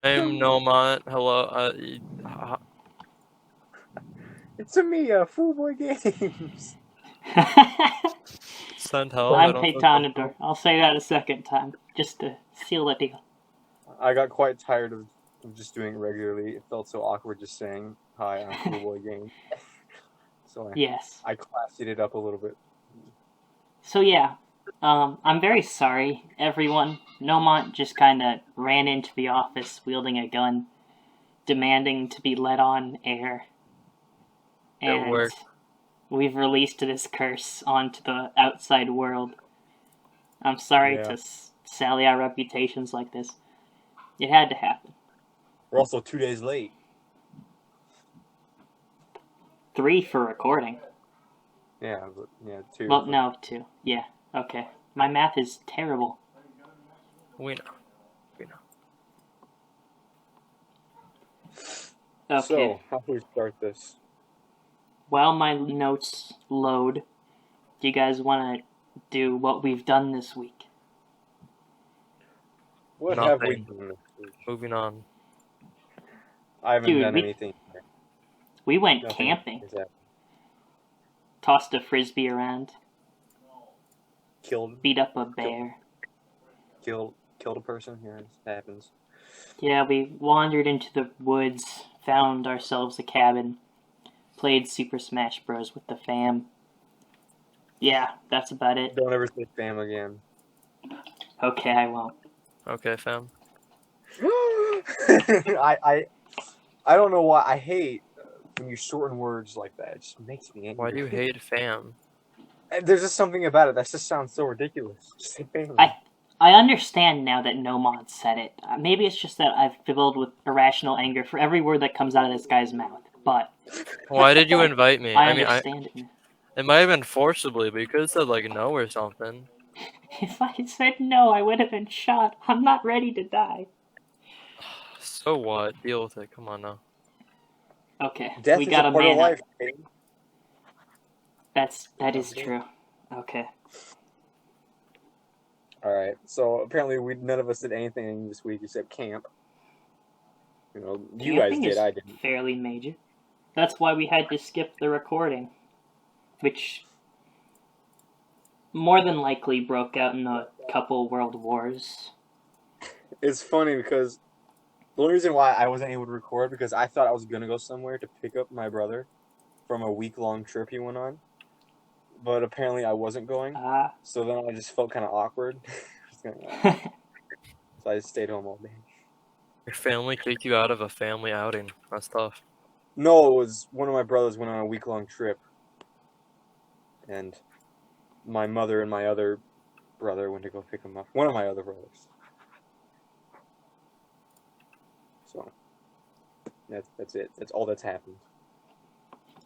I'm Nomant. Hello. It's a me, Foollboy Games. Send help. I I'm So don't know. Peytonador. I'll say that a second time, just to seal the deal. I got quite tired of just doing it regularly. It felt so awkward just saying hi. I'm Foollboy Games. So Yes. I classied it up a little bit. So yeah, I'm very sorry, everyone. Nomant just kind of ran into the office wielding a gun, demanding to be let on air, It and worked. we've released this curse onto the outside world. I'm sorry Yeah. to sally our reputations like this. It had to happen. We're also 2 days late. 3 for recording. Yeah, but yeah, 2. Well, no, 2. Yeah, okay. My math is terrible. We know. Okay. So, how do we start this? While my notes load, do you guys want to do what we've done this week? What have we Nothing. done this week? Moving on. I haven't Dude, done anything. We went Nothing camping. has happened. Tossed a frisbee around. Killed Beat up a bear. a person. Yeah, it happens. Yeah, we wandered into the woods, found ourselves a cabin, played Super Smash Bros. With the fam. Yeah, that's about it. Don't ever say fam again. Okay, I won't. Okay, fam. I don't know why I hate when you shorten words like that. It just makes me angry. Why do you hate fam? There's just something about it that just sounds so ridiculous. Just say family. I understand now that Nomant said it. Maybe it's just that I've filled with irrational anger for every word that comes out of this guy's mouth. But Why did you invite me? I understand it now. It might have been forcibly, but you could have said like no or something. If I said no, I would have been shot. I'm not ready to die. So what? Deal with it. Come on now. Okay, Death we is got a a part of man life. up. That is true. Okay. All right. So apparently, none of us did anything this week except camp. You know, you guys Camping did. is I didn't. fairly major. That's why we had to skip the recording, which more than likely broke out in a couple world wars. It's funny because the only reason why I wasn't able to record because I thought I was gonna go somewhere to pick up my brother from a week-long trip he went on, but apparently I wasn't going. So then I just felt kind of awkward. So I just stayed home all day. Your family kicked you out of a family outing. That's tough. No, it was one of my brothers went on a week-long trip, and my mother and my other brother went to go pick him up. One of my other brothers. So that's it. That's all that's happened.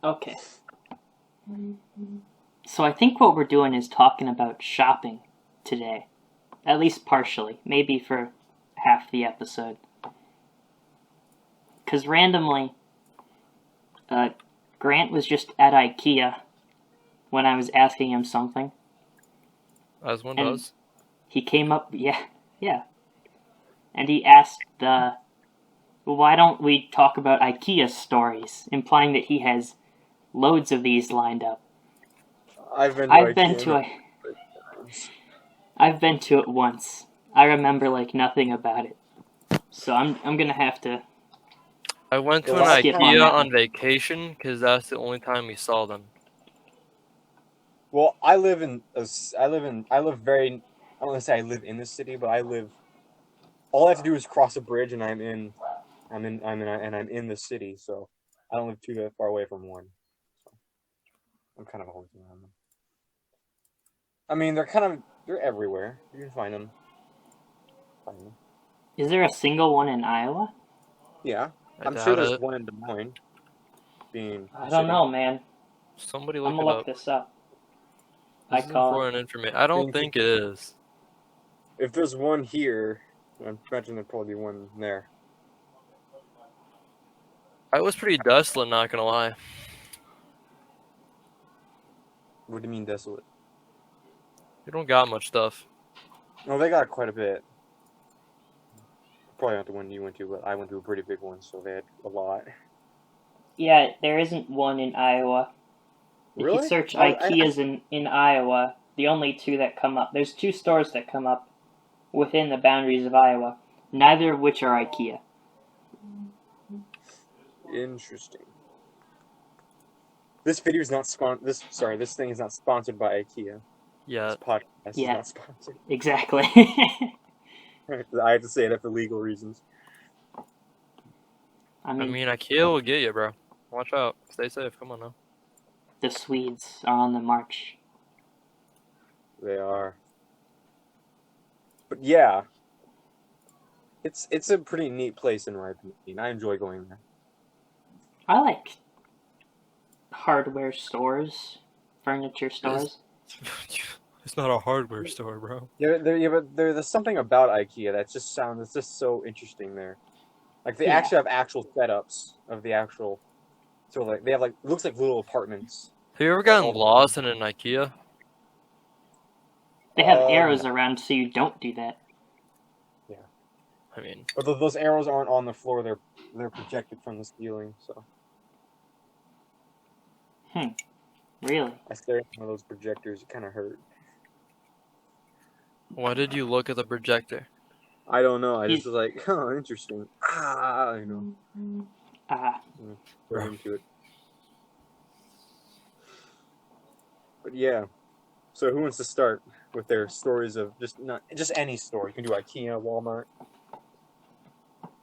Okay. So I think what we're doing is talking about shopping today. At least partially. Maybe for half the episode. Because randomly, Grant was just at Ikea when I was asking him something. As one And does. he came up, yeah. And he asked, why don't we talk about Ikea stories? Implying that he has loads of these lined up. I've been to it once. I remember like nothing about it. So I'm gonna have to. I went to an IKEA on vacation because that's the only time we saw them. Well, I live very. I don't want to say I live in the city, but all I have to do is cross a bridge, and I'm in the city. So I don't live too that far away from one. So I'm kind of always around them. I mean, they're everywhere. You can find them. Is there a single one in Iowa? Yeah, I'm doubt sure there's it. one in Des Moines. I don't know, man. Somebody I'm look gonna it look up. this up. This is important information. I don't think it is. If there's one here, I imagine there'd probably be one there. I was pretty desolate, not gonna lie. What do you mean desolate? You don't got much stuff. No, they got quite a bit. probably not the one you went to, but I went to a pretty big one, so they had a lot. Yeah, there isn't one in Iowa. If Really? you search I- Ikeas in Iowa, the only two that come up, there's 2 stores that come up within the boundaries of Iowa, neither of which are Ikea. Interesting. This video is not this thing is not sponsored by IKEA. Yeah. This podcast Yeah. is not sponsored. Exactly. I have to say that for legal reasons. I I mean, mean, Ikea will get you, bro. Watch out. Stay safe. Come on now. the Swedes are on the march. They are. But yeah. It's a pretty neat place in my opinion. I enjoy going there. I like hardware stores, furniture stores. It's not a hardware store, bro. But there's something about IKEA that just it's just so interesting there. Like they Yeah. actually have actual setups of the actual. So like they have like looks like little apartments. Have you ever gotten lost in an Ikea? They have arrows around so you don't do that. I mean, But those arrows aren't on the floor; they're projected from the ceiling. So Really? I stared at one of those projectors; it kind of hurt. why did you look at the projector? I don't know. I just He's- was like, oh, interesting. We're into it. But yeah. So who wants to start with their stories of just any store? You can do IKEA, Walmart.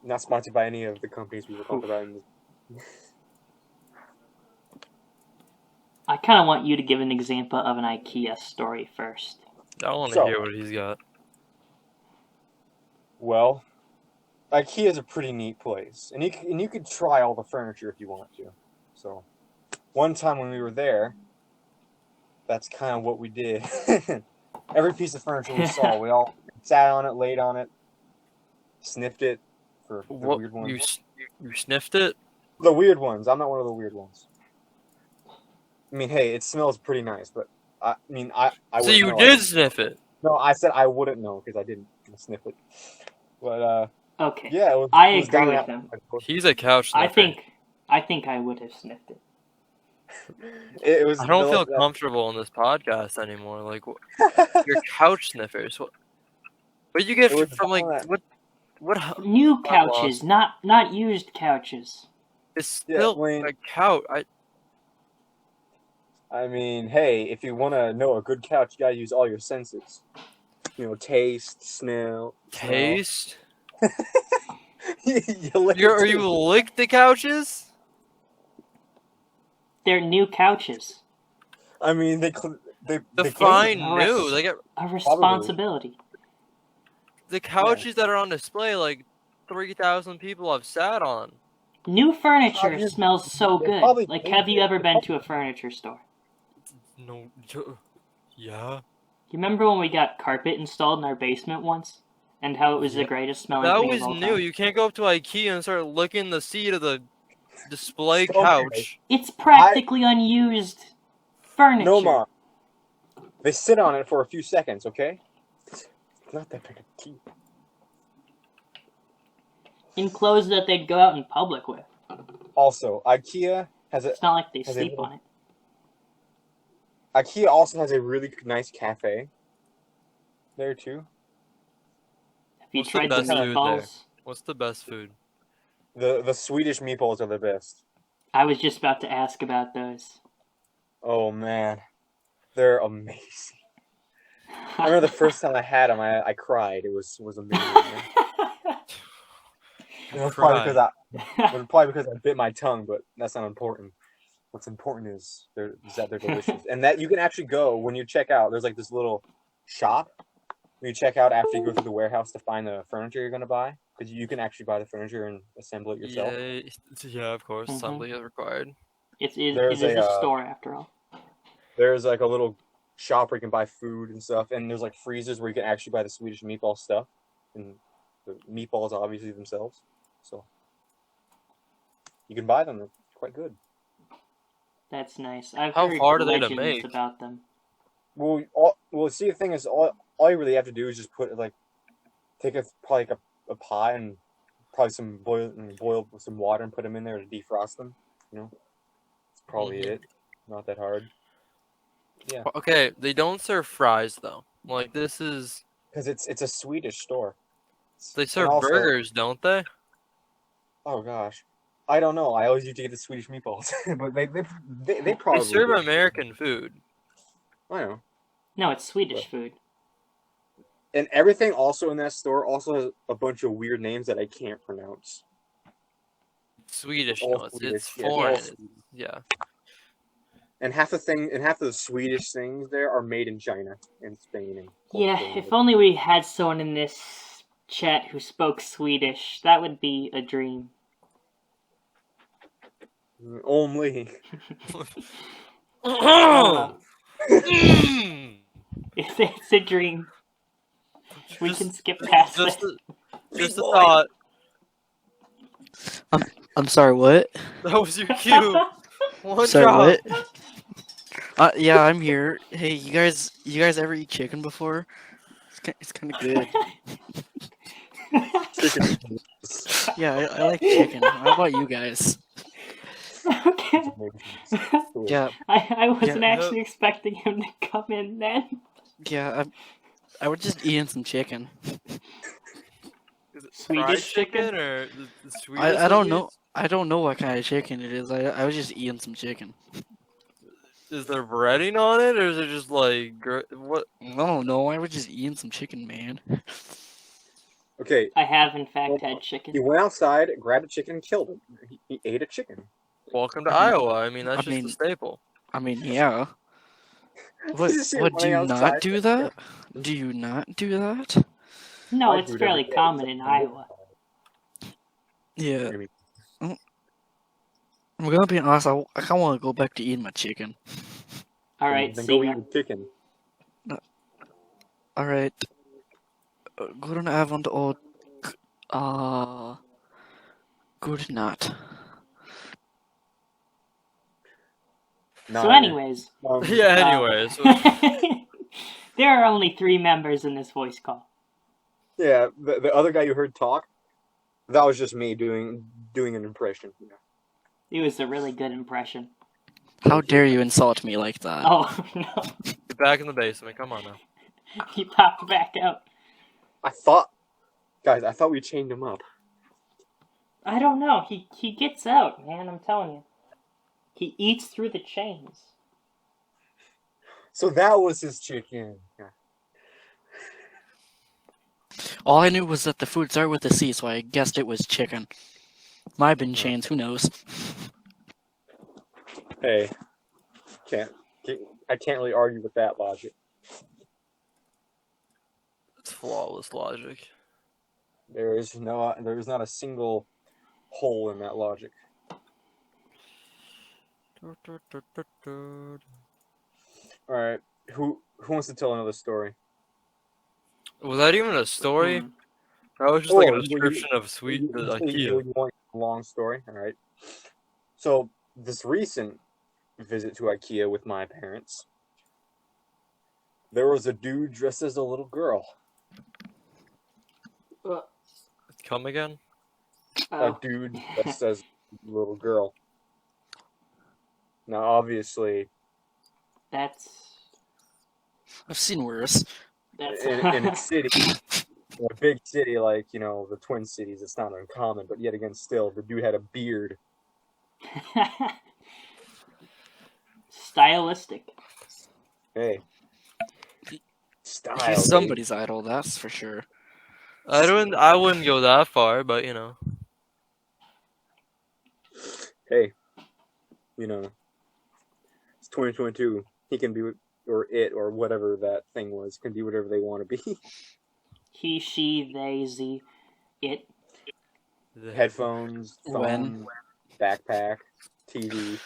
Not sponsored by any of the companies we will talk about in this. I kind of want you to give an example of an IKEA story first. I want to So- hear what he's got. Well, IKEA is a pretty neat place, and you could try all the furniture if you want to. So, one time when we were there, that's kind of what we did. Every piece of furniture we saw, we all sat on it, laid on it, sniffed it for the What weird ones. you sniffed it? The weird ones. I'm not one of the weird ones. I mean, hey, it smells pretty nice, but I mean, I So wouldn't you know. did sniff it. No, I said I wouldn't know because I didn't sniff it. But Okay. yeah, it was. I it was agree down with out- him. He's a couch sniffer. I think I would have sniffed it. It was. I don't feel built up- comfortable in this podcast anymore. Like, you're couch sniffers. What do you get It was from like all that- what? New couches, not used couches. It's Yeah, still I mean- a couch. I mean, hey, if you want to know a good couch, you gotta use all your senses. You know, taste, smell. Taste. you lick Are it you too. lick the couches? They're new couches. I mean, they Define came- new. They got A responsibility. the couches that are on display. Like 3,000 people have sat on. New furniture Probably- smells so they good. probably Like, made have you it. ever been to a furniture store? No. Yeah. You remember when we got carpet installed in our basement once? And how it was the greatest smelling That thing was of all new. time? You can't go up to IKEA and start licking the seat of the display Okay. couch. It's practically unused furniture. No, Mom. They sit on it for a few seconds, okay? It's not that big a deal. In clothes that they'd go out in public with. Also, IKEA has a It's not like they Has it sleep been- on it. IKEA also has a really nice cafe there too. Have you What's the tried the best food there? meatballs? What's the best food? The Swedish meatballs are the best. I was just about to ask about those. Oh man, they're amazing. I remember the first time I had them, I cried. It was amazing. Man. It was probably because I bit my tongue, but that's not important. What's important is that they're delicious, and that you can actually go when you check out. There's like this little shop where you check out after you go through the warehouse to find the furniture you're gonna buy, because you can actually buy the furniture and assemble it yourself. Yeah, of course. Mhm. Assembly is required. it is There's a a, store after all. There's like a little shop where you can buy food and stuff, and there's like freezers where you can actually buy the Swedish meatball stuff, and the meatballs obviously themselves. So you can buy them; they're quite good. That's nice. I've How heard hard are they to legends make? about them. See, the thing is, all you really have to do is just put like, take probably like a pie and probably boil some water and put them in there to defrost them. That's probably it. Not that hard. Yeah. Okay, they don't serve fries though. Like this is. Because it's a Swedish store. They And serve also- burgers, don't they? Oh gosh, I don't know. I always used to get the Swedish meatballs, but they probably They serve do. American food. I know. No, it's Swedish food. And everything also in that store also has a bunch of weird names that I can't pronounce. Swedish, All no, it's Swedish, yeah, foreign. all Swedish. Yeah. And half of the Swedish things there are made in China and Spain and Yeah, Portugal. if only we had someone in this chat who spoke Swedish, that would be a dream. Only. It's a dream. We can skip past this. Just a thought. I'm sorry, what? That was your cue. One Sorry, drop. what? Yeah, I'm here. Hey, you guys ever eat chicken before? It's kind of good. Chicken. Yeah, I like chicken. How about you guys? Okay. Yeah, I wasn't Yeah. actually expecting him to come in then. yeah. I was just eating some chicken. Is it Swedish fried chicken? chicken or the Swedish? I don't know. I don't know what kind of chicken it is. I was just eating some chicken. Is there breading on it, or is it just like what? I don't know. I was just eating some chicken, man. Okay, I have, in fact, had chicken. he went outside, grabbed a chicken, and killed it. He ate a chicken. Welcome to Iowa. I mean, that's I just mean- a staple. I mean, yeah. What? He's just here What? Do you running not outside. do that? Do you not do that? No, I it's do it fairly every day. common in Iowa. Yeah. I mean, I'm gonna be honest. I kind of want to go back to eating my chicken. All right, then see go ya. eat chicken. All right. Good avond och good night. No, So, anyways, Yeah. Anyways, there are only 3 members in this voice call. yeah, the other guy you heard talk, that was just me doing an impression. It was a really good impression. How dare you insult me like that? Oh no, get back in the basement. Come on now. he popped back out. I thought we chained him up. I don't know. He gets out, man. I'm telling you. He eats through the chains. So that was his chicken. Yeah. All I knew was that the food started with a C, so I guessed it was chicken. Might have been chains. Who knows? Hey, I can't really argue with that logic. It's flawless logic. There is not a single hole in that logic. All right, who wants to tell another story? Was that even a story? Hmm. That was just like a Oh, you- description of Sweden, the IKEA. You want a long story? All right. So this recent visit to IKEA with my parents, there was a dude dressed as a little girl. Come again? A Oh. dude dressed as a little girl. Now, obviously, That's I've seen worse. in a city, in a big city like the Twin Cities, it's not uncommon. But yet again, still, the dude had a beard. stylistic. Hey, style. He's baby. somebody's idol, that's for sure. I wouldn't go that far, but you know. Hey, it's 2022. He can be, or it, or whatever that thing was, can be whatever they want to be. He, she, they, z, it. Headphones, phone, When? backpack, TV,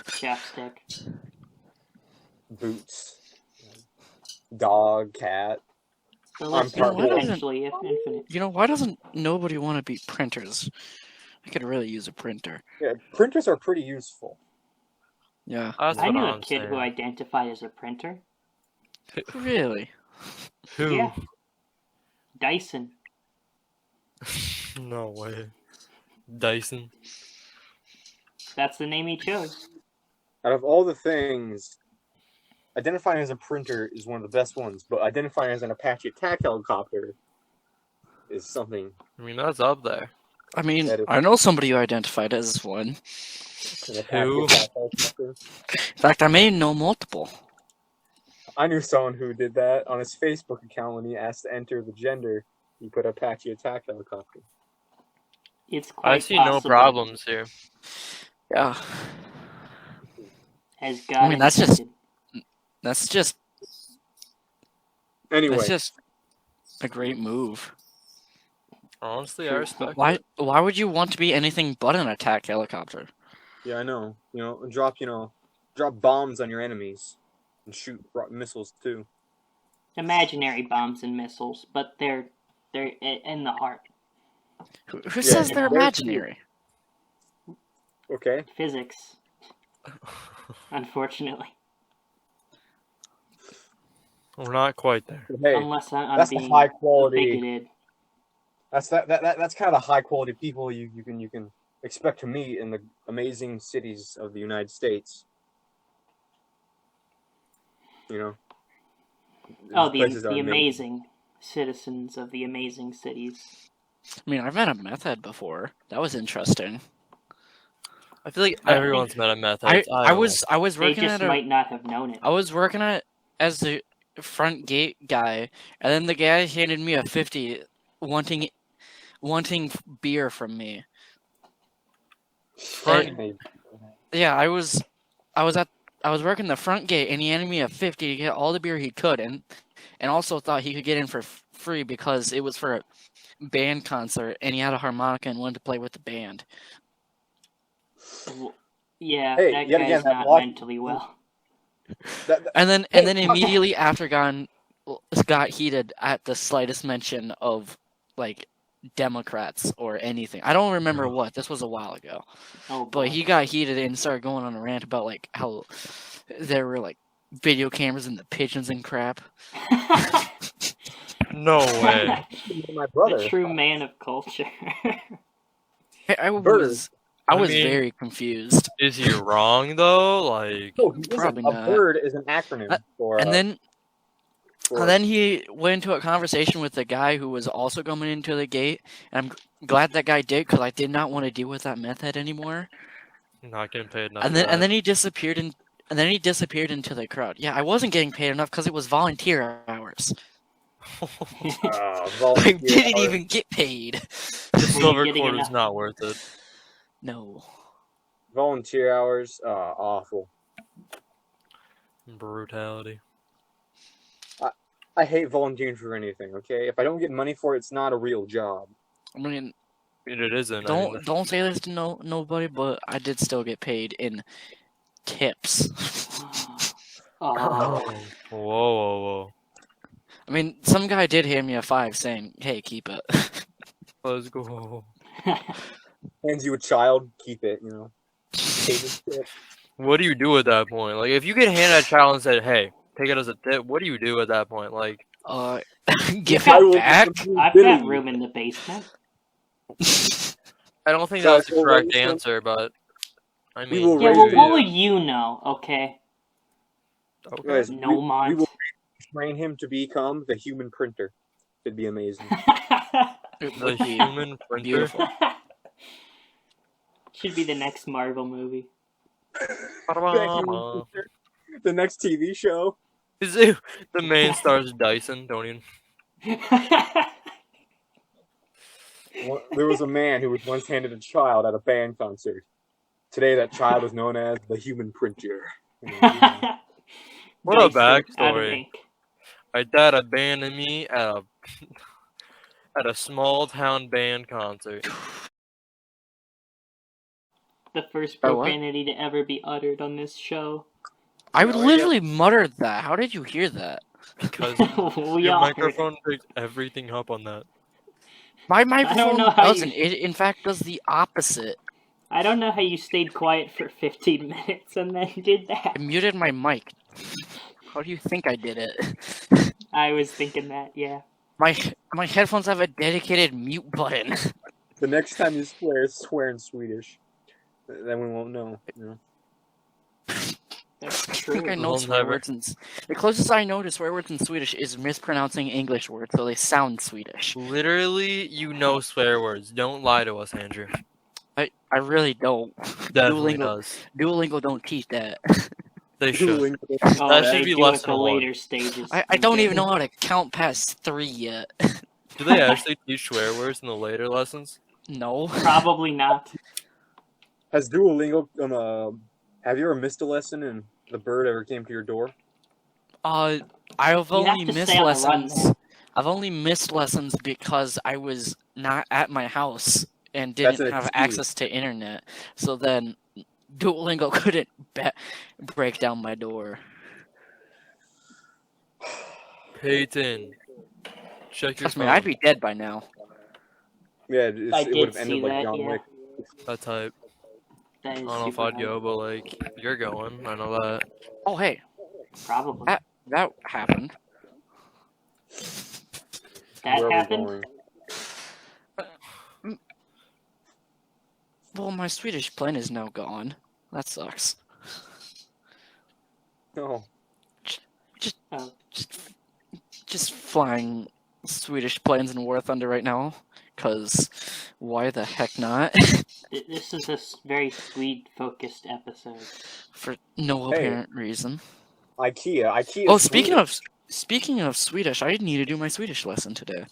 Chapstick. boots, dog, cat. The I'm list part is wolf. potentially infinite. You know, why doesn't nobody want to be printers? I could really use a printer. Yeah, printers are pretty useful. Yeah. That's I what knew I'm a kid saying. who identified as a printer. Really? Who? Yeah. Dyson. No way. Dyson. That's the name he chose. Out of all the things, identifying as a printer is one of the best ones, but identifying as an Apache attack helicopter is something I mean, that's up there. I mean, that is I know somebody who identified as one. an Apache Who? attack helicopter. In fact, I may know multiple. I knew someone who did that on his Facebook account when he asked to enter the gender. He put Apache attack helicopter. It's quite I see no possible, problems here. Yeah, As God I mean, that's just- intended. Anyway, that's just a great move. Honestly, I respect Why? it. Why would you want to be anything but an attack helicopter? yeah, I know. Drop bombs on your enemies and shoot missiles too. Imaginary bombs and missiles, but they're in the heart. Who says they're they're imaginary? Okay. Physics, unfortunately. We're not quite there. Hey, Unless I'm that's the being high quality. bigoted. That's that's kind of the high quality people you can expect to meet in the amazing cities of the United States. Oh, These places are the amazing citizens of the amazing cities. I mean, I've met a Methhead before. That was interesting. I feel like I everyone's met a method. I was They working just at a might not have known it. I was working at as the front gate guy, and then the guy handed me a 50, wanting beer from me. Hey, Yeah, I was working the front gate, and he handed me a 50 to get all the beer he could, and also thought he could get in for free because it was for a band concert, and he had a harmonica and wanted to play with the band. Yeah, Hey, that yet guy's again, that not lock- mentally well. And then Hey, immediately after got heated at the slightest mention of like Democrats or anything. I don't remember what. This was a while ago. Oh, But he got heated and started going on a rant about like how there were like video cameras and the pigeons and crap. No way. my brother. A true man of culture. I Bird. was I was mean- very confused. Is he wrong though? Like, No, he isn't. Probably A not. bird is an acronym for. And then for- And then he went into a conversation with the guy who was also coming into the gate, and I'm glad that guy did because I did not want to deal with that Methhead anymore. not getting paid enough. And then he disappeared into the crowd. Yeah, I wasn't getting paid enough because it was volunteer hours. I volunteer didn't hours. even get paid. the Were you silver getting cord enough? is not worth it. No. Volunteer hours, awful. Brutality. I hate volunteering for anything. Okay, if I don't get money for it, it's not a real job. I mean, It isn't. I mean, don't say this to nobody, but I did still get paid in tips. Oh, whoa, whoa, whoa. I mean, some guy did hand me a 5 saying, "Hey, keep it." Let's go. Hands you a child, keep it. Take it. What do you do at that point? Like, if you get handed a child and said, "Hey, take it as a tip," what do you do at that point? Like, Give I it will back. I've got room in the basement. I don't think So that's the that's correct what- answer, but I We mean, will Yeah, raise well, it. what would you know? Okay, okay. Guys, Nomant. we will train him to become the human printer. It'd be amazing. It The would be human printer. beautiful. Should be the next Marvel movie. The next TV show. Is it the main star's Dyson? Don't even. There was a man who was once handed a child at a band concert. Today, that child is known as the human printer. What a Dyson out of backstory. ink. My dad abandoned me at a small town band concert. The first Oh, what? profanity to ever be uttered on this show. I No, literally muttered that. How did you hear that? Because We your all heard it. microphone picked everything up on that. My microphone know how you- doesn't. It in fact does the opposite. I don't know how you stayed quiet for 15 minutes and then did that. I muted my mic. How do you think I did it? I was thinking that, yeah. My headphones have a dedicated mute button. The next time you swear in Swedish. Then we won't know. You know? That's I true. think I know We'll swear never- words. The closest I know to swear words in Swedish is mispronouncing English words, so they sound Swedish. Literally, you know swear words. Don't lie to us, Andrew. I really don't. Definitely Duolingo, does. Duolingo don't teach that. They should. Oh, That they should be do less at than the one. later stages. I don't even know how to count past 3 yet. Do they actually teach swear words in the later lessons? No. Probably not. Has Duolingo have you ever missed a lesson and the bird ever came to your door? I've You only have to missed stay on the run, lessons. I've only missed lessons because I was not at my house and That's didn't an have excuse. access to internet. So then Duolingo couldn't break down my door. Peyton, check your Trust me, phone. I'd be dead by now. Yeah, I it did would have see ended like that, John yeah. Wick. That type. That I is don't know if super I'd go, but like, you're going. I know that. Oh, hey, Probably. that happened. That Where are we happened? going? Well, my Swedish plane is now gone. That sucks. No. Oh, Just flying Swedish planes in War Thunder right now, cause why the heck not? this is a very Swede-focused episode. For no Hey. apparent reason. IKEA. Oh, is speaking of Swedish, I need to do my Swedish lesson today.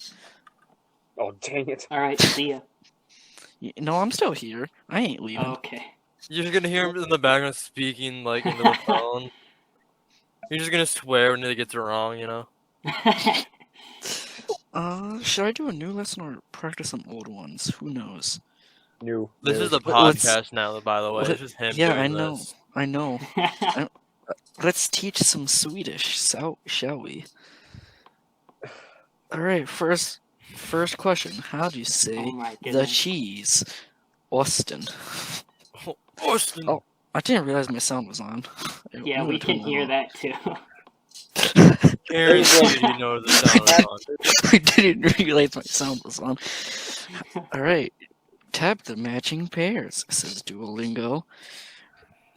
Oh, dang it. Alright, see ya. No, I'm still here. I ain't leaving. Okay. You're just gonna hear him in the background speaking like into the phone. You're just gonna swear when it gets it wrong, you know? Should I do a new lesson or practice some old ones? Who knows? New. This is the Let's- podcast now, by the way. let- This is him Yeah, doing I know. this. I know. Let's teach some Swedish, shall we? Alright, first question. How do you say Oh my the goodness. cheese? Austin. Austin! Oh, I didn't realize my sound was on. Yeah, we can hear that too. Guaranteed you know the sound is on. I didn't realize my sound was on. Alright. Tap the matching pairs, says Duolingo.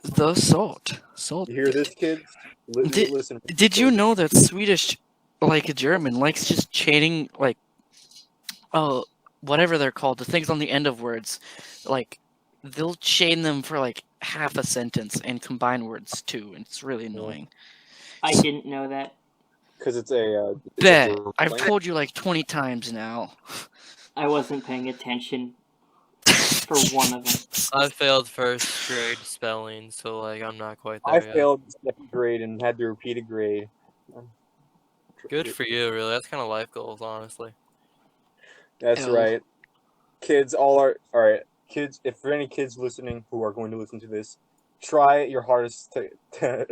The salt. You hear this, kids? Listen. Did you know that Swedish, like German, likes just chaining, like, whatever they're called, the things on the end of words, like, they'll chain them for, like, half a sentence and combine words, too, and it's really annoying. I didn't know that. Because it's a... Bet. it's a I've blank- told you, like, 20 times now. I wasn't paying attention for one of them. I failed first grade spelling, so like I'm not quite there I yet. failed second grade and had to repeat a grade. Good for you, really. That's kind of life goals, honestly. That's Ew. right. Kids, alright. Kids, if there are any kids listening who are going to listen to this, try your hardest to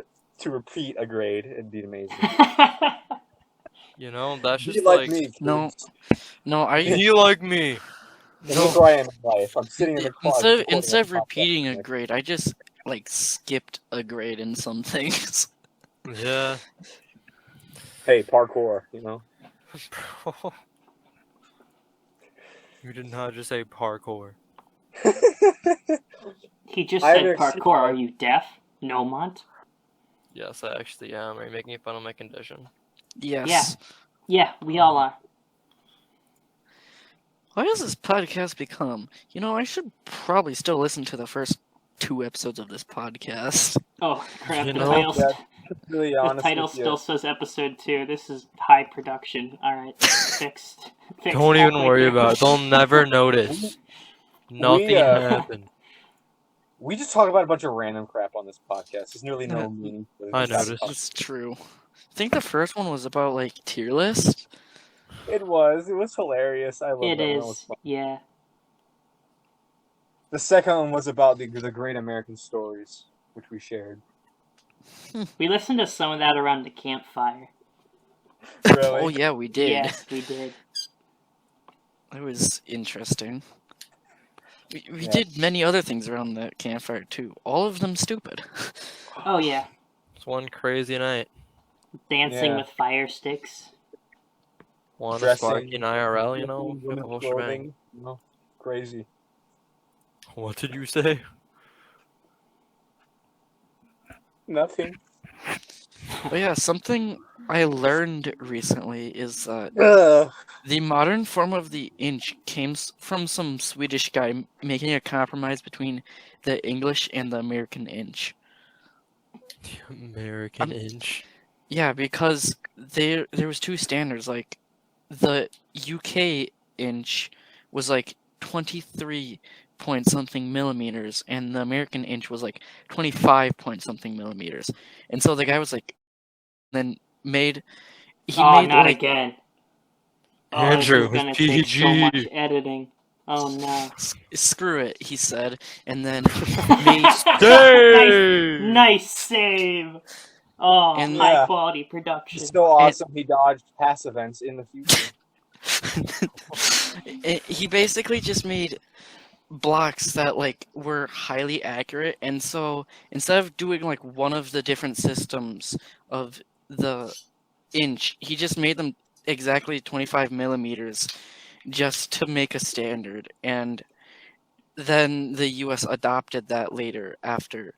repeat a grade. It'd be amazing. You know, that's Be just like me, kids. No. No, Be like me. And look where I am in life. I'm sitting in the closet. Instead of recording a podcast. repeating a grade, I just, like, skipped a grade in some things. Yeah. Hey, parkour, you know? Bro. You did not just say parkour. He just I said understand. parkour. Are you deaf? Nomant? Yes, I actually am. Are you making fun of my condition? Yes. Yeah, we all are. Why has this podcast become? You know, I should probably still listen to the first 2 episodes of this podcast. Oh, crap. You The know, title, yeah, Really the honest title with you. still says episode 2. This is high production. Alright, fixed. Don't even halfway worry through. about it. They'll never notice. Nothing happened. We just talk about a bunch of random crap on this podcast. There's nearly no meaning to it. I noticed. That's true. I think the first one was about, like, tier list. It was hilarious. I love It that. That was is, fun. yeah. The second one was about the Great American Stories, which we shared. We listened to some of that around the campfire. Really? Oh, yeah, we did. Yes, we did. It was interesting. We Yeah. did many other things around the campfire, too. All of them stupid. Oh, yeah. It's one crazy night. Dancing Yeah. with fire sticks. One Dressing sparking IRL, you know? women's The whole clothing, shebang. you know? crazy. What did you say? Nothing. But yeah, something I learned recently is Ugh. the modern form of the inch came from some Swedish guy making a compromise between the English and the American inch. American Inch. Yeah, because there was two standards. Like the UK inch was like 23 point something millimeters, and the American inch was like 25 point something millimeters. And so the guy was like, then made he made not like again. Andrew, this is gonna PG. take so much editing. Oh no. Screw it, he said, and then made Nice save. Oh, And- high Yeah. quality production. He's so awesome. He dodged pass events in the future. he basically just made blocks that like were highly accurate, and so instead of doing like one of the different systems of the inch, he just made them exactly 25 millimeters just to make a standard, and then the US adopted that later after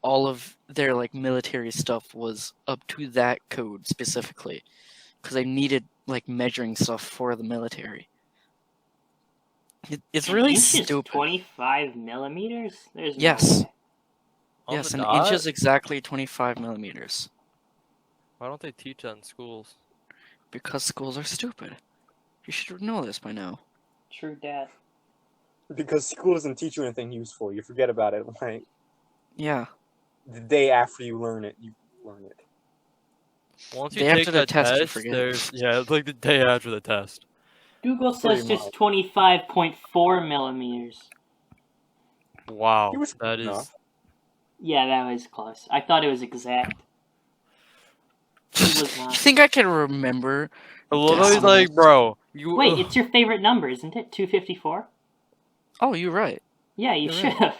all of their like military stuff was up to that code specifically, because they needed like measuring stuff for the military. It's really Inch is stupid. 25 millimeters? There's no Yes. way. On Yes, the an dot? inch is exactly 25 millimeters. Why don't they teach that in schools? Because schools are stupid. You should know this by now. True dat. Because school doesn't teach you anything useful. You forget about it. Like Yeah. the day after you learn it, you learn it. Once you Day take after the that test, you test, forget. it's like the day after the test. Google says Pretty just much. 25.4 millimeters. Wow, He was that is. enough. Yeah, that was close. I thought it was exact. It was You not. think I can remember? I love how he's decimals? like, bro, you. Wait, it's your favorite number, isn't it? 254? Oh, you're right. Yeah, you You're should right. have.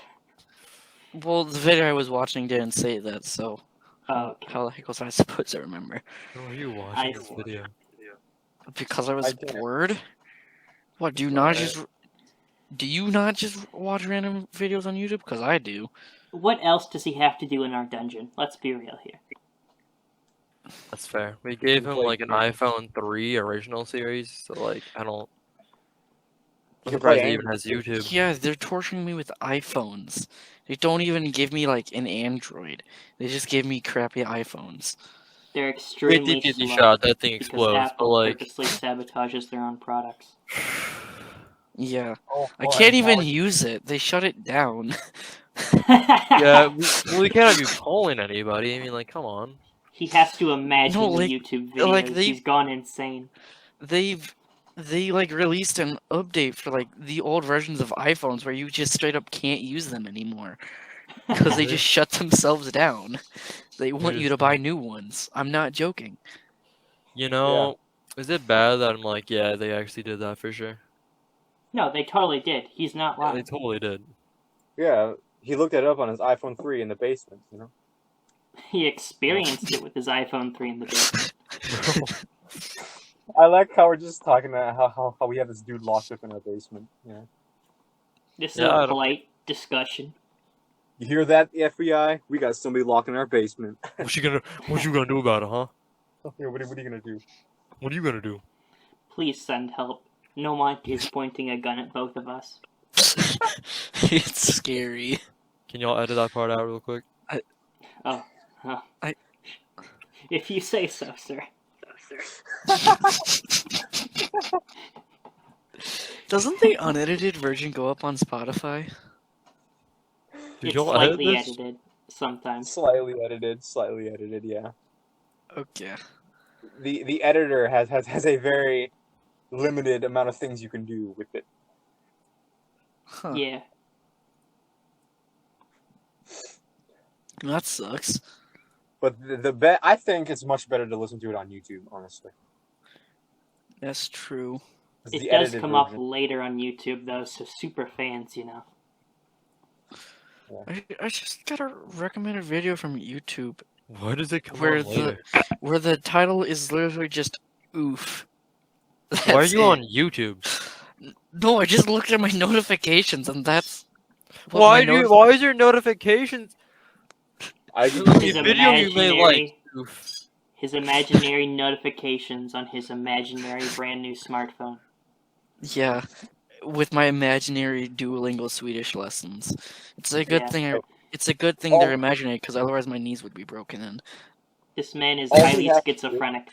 Well, the video I was watching didn't say that, so Oh, okay. how the heck was I supposed to remember? How are you I watching this see. video? Because I was I did. bored? What, do you not just watch random videos on YouTube? Because I do. What else does he have to do in our dungeon? Let's be real here. That's fair. We gave him Play like an games. iPhone 3 original series, so like I don't. I'm You can surprised play he even Android. has YouTube. Yeah, they're torturing me with iPhones. They don't even give me like an Android. They just give me crappy iPhones. They're extremely 50-50 slow shot, that thing because explodes. But Apple like, purposely sabotages their own products. Yeah, Oh, I boy, can't now even it's- use it. They shut it down. yeah, we can't be polling anybody. I mean, like, come on. He has to imagine No, the like- YouTube videos. like they- He's gone insane. They like released an update for like the old versions of iPhones where you just straight up can't use them anymore because they just shut themselves down. They want you to buy new ones. I'm not joking. You know, is it bad that I'm like, yeah, they actually did that for sure? No, they totally did. He's not Yeah, they lying. totally did. Yeah, he looked it up on his iPhone 3 in the basement, you know? He experienced it with his iPhone 3 in the basement. I like how we're just talking about how we have this dude locked up in our basement. Yeah. This is Yeah, I a don't- polite discussion. You hear that, FBI? We got somebody locked in our basement. What you gonna do about it, huh? Yeah, what are you gonna do? What are you gonna do? Please send help. Nomant is pointing a gun at both of us. It's scary. Can y'all edit that part out real quick? If you say so, sir. Doesn't the unedited version go up on Spotify? Did It's y'all edit slightly this? edited sometimes. Slightly edited, yeah. Okay. The editor has a very limited amount of things you can do with it. Huh. Yeah. That sucks. But I think it's much better to listen to it on YouTube, honestly. That's true. It's It the does edited come up version. later on YouTube, though, so super fans, you know. I just got a recommended video from YouTube Why does it come where on later? the title is literally just oof. Why are That's you it. on YouTube? No, I just looked at my notifications, and that's what Why my do you, why is your notifications? I His Video you may like. his imaginary notifications on his imaginary brand new smartphone. Yeah, with my imaginary Duolingo Swedish lessons. It's a good Yeah. thing. It's a good thing Oh. they're imaginary, because otherwise my knees would be broken in. This man is All he highly has to do- schizophrenic.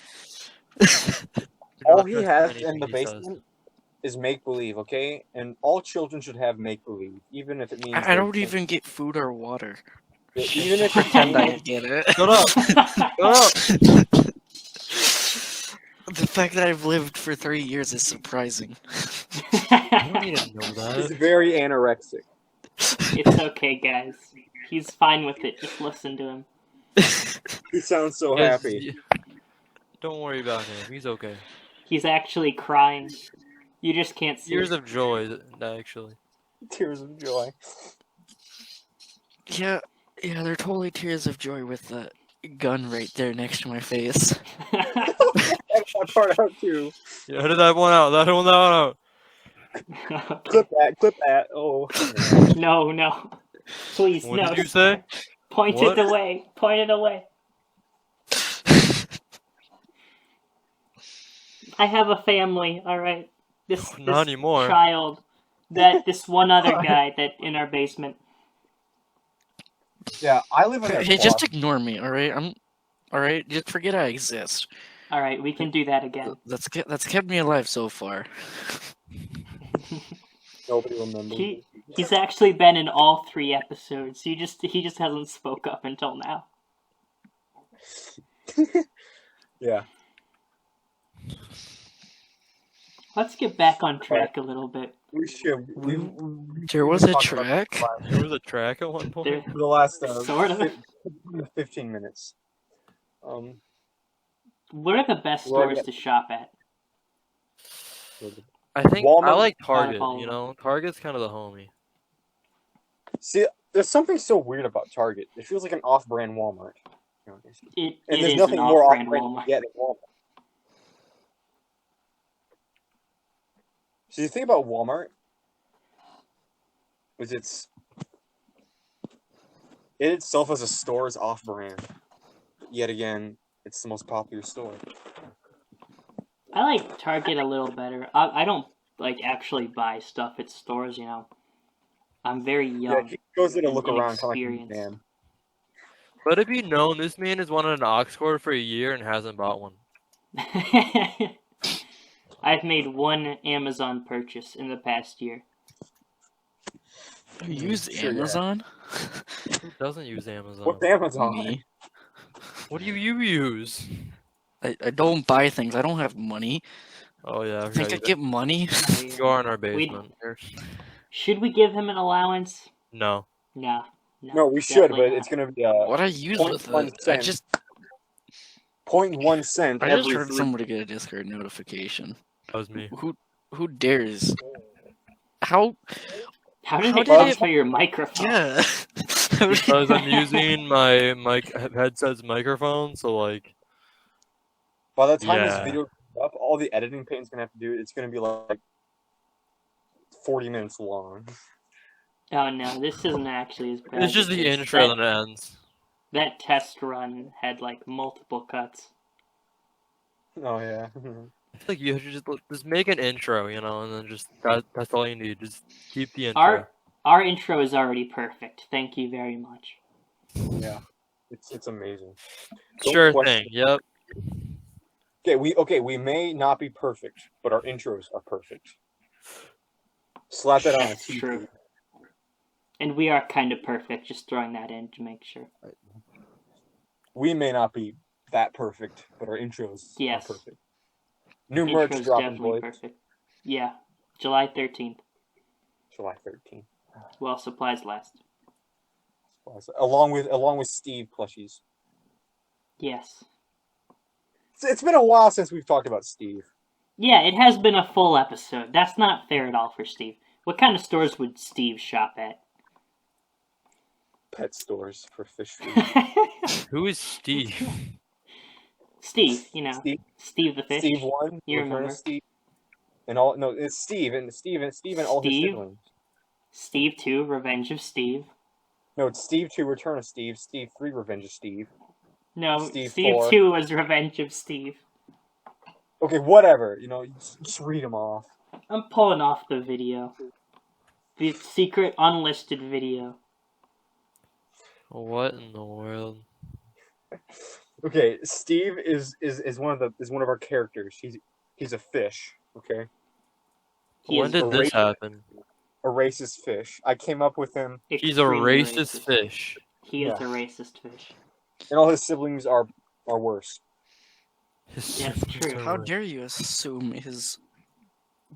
All Not he trust has anything in the he says. basement is make believe, okay? And all children should have make believe, even if it means I don't even get food or water. even if Pretend I it get it. Shut up! Shut up! The fact that I've lived for 3 years is surprising. I don't need to know He's that. very anorexic. It's okay, guys. He's fine with it. Just listen to him. He sounds so Yes, happy. Don't worry about him. He's okay. He's actually crying. You just can't see Tears it. of joy, actually. Tears of joy. Yeah, they're totally tears of joy with the gun right there next to my face. Edit that part out too. Yeah, edit that one out. That one out. Clip that. Oh. No. Please, What no. did you say? Point What? it away. Point it away. I have a family, alright? This Not anymore. child, this one other guy that in our basement. Yeah, I live in a Hey, just ignore me, alright? Alright? Just forget I exist. Alright, we can do that again. That's kept me alive so far. Nobody remembers. He's actually been in all 3 episodes. He just hasn't spoke up until now. Yeah. Let's get back on track a little bit. We should. There was a talked about track? There was a track at one point. There, for the last Sort of. 15 minutes. what are the best Well, stores yeah. to shop at? I think I Walmart- like Target. Walmart. You know, Target's kind of the homie. See, there's something so weird about Target. It feels like an off-brand Walmart. It And it there's is nothing an more off-brand off-brand Walmart. to get than Walmart. So the thing about Walmart is it itself as a store is off-brand. Yet again, it's the most popular store. I like Target a little better. I don't like actually buy stuff at stores, you know. I'm very Yeah, young. he goes there to look and around, kind of like a inexperienced. man. But if you known, this man has wanted an ox cord for a year and hasn't bought one. I've made one Amazon purchase in the past year. You use Sure, yeah. Amazon? Who doesn't use Amazon? What's Amazon? Me. What do you use? I don't buy things. I don't have money. Oh yeah, I I think I forgot get money. you are in our basement. Should we give him an allowance? No. No. No, we should, definitely but not. it's gonna be What I use with 0.1 it? I cent. just 0.1 cent I just every heard 3. somebody get a Discord notification. That was me. Who dares? How? How did How it did come it- for your microphone? Yeah. Because I'm using my headset's microphone, so like, By the time Yeah. this video goes up, all the editing Peyton's gonna have to do, it's gonna be like 40 minutes long. Oh no, this isn't actually as bad. it's just the as intro that, and it ends. that test run had like multiple cuts. Oh yeah. It's like you should just make an intro, you know, and then just that's all you need. Just keep the intro. Our intro is already perfect. Thank you very much. Yeah. It's amazing. Don't Sure question- thing. Yep. We may not be perfect, but our intros are perfect. Slap that on a That's t-shirt. true. And we are kind of perfect, just throwing that in to make sure. We may not be that perfect, but our intros Yes. are perfect. New merch Intro's dropping, definitely boys. perfect. Yeah, July 13th. July 13th. While supplies last. Along with Steve plushies. Yes. It's been a while since we've talked about Steve. Yeah, it has been a full episode. That's not fair at all for Steve. What kind of stores would Steve shop at? Pet stores for fish food. Who is Steve? Steve, you know. Steve, Steve the fish. Steve 1. You Return of remember. Steve. and all. No, it's Steve and all his Steve? siblings. Steve 2, Revenge of Steve. No, it's Steve 2, Return of Steve. Steve 3, Revenge of Steve. No, Steve Steve 4. 2 was Revenge of Steve. Okay, whatever. You know, just read them off. I'm pulling off the video. The secret unlisted video. What in the world? Okay, Steve is one of our characters. He's a fish. Okay, He When is did this happen? a racist fish. I came up with him, He's a extremely racist fish. He is Yeah. a racist fish. and all his siblings are worse. That's true. How dare you assume his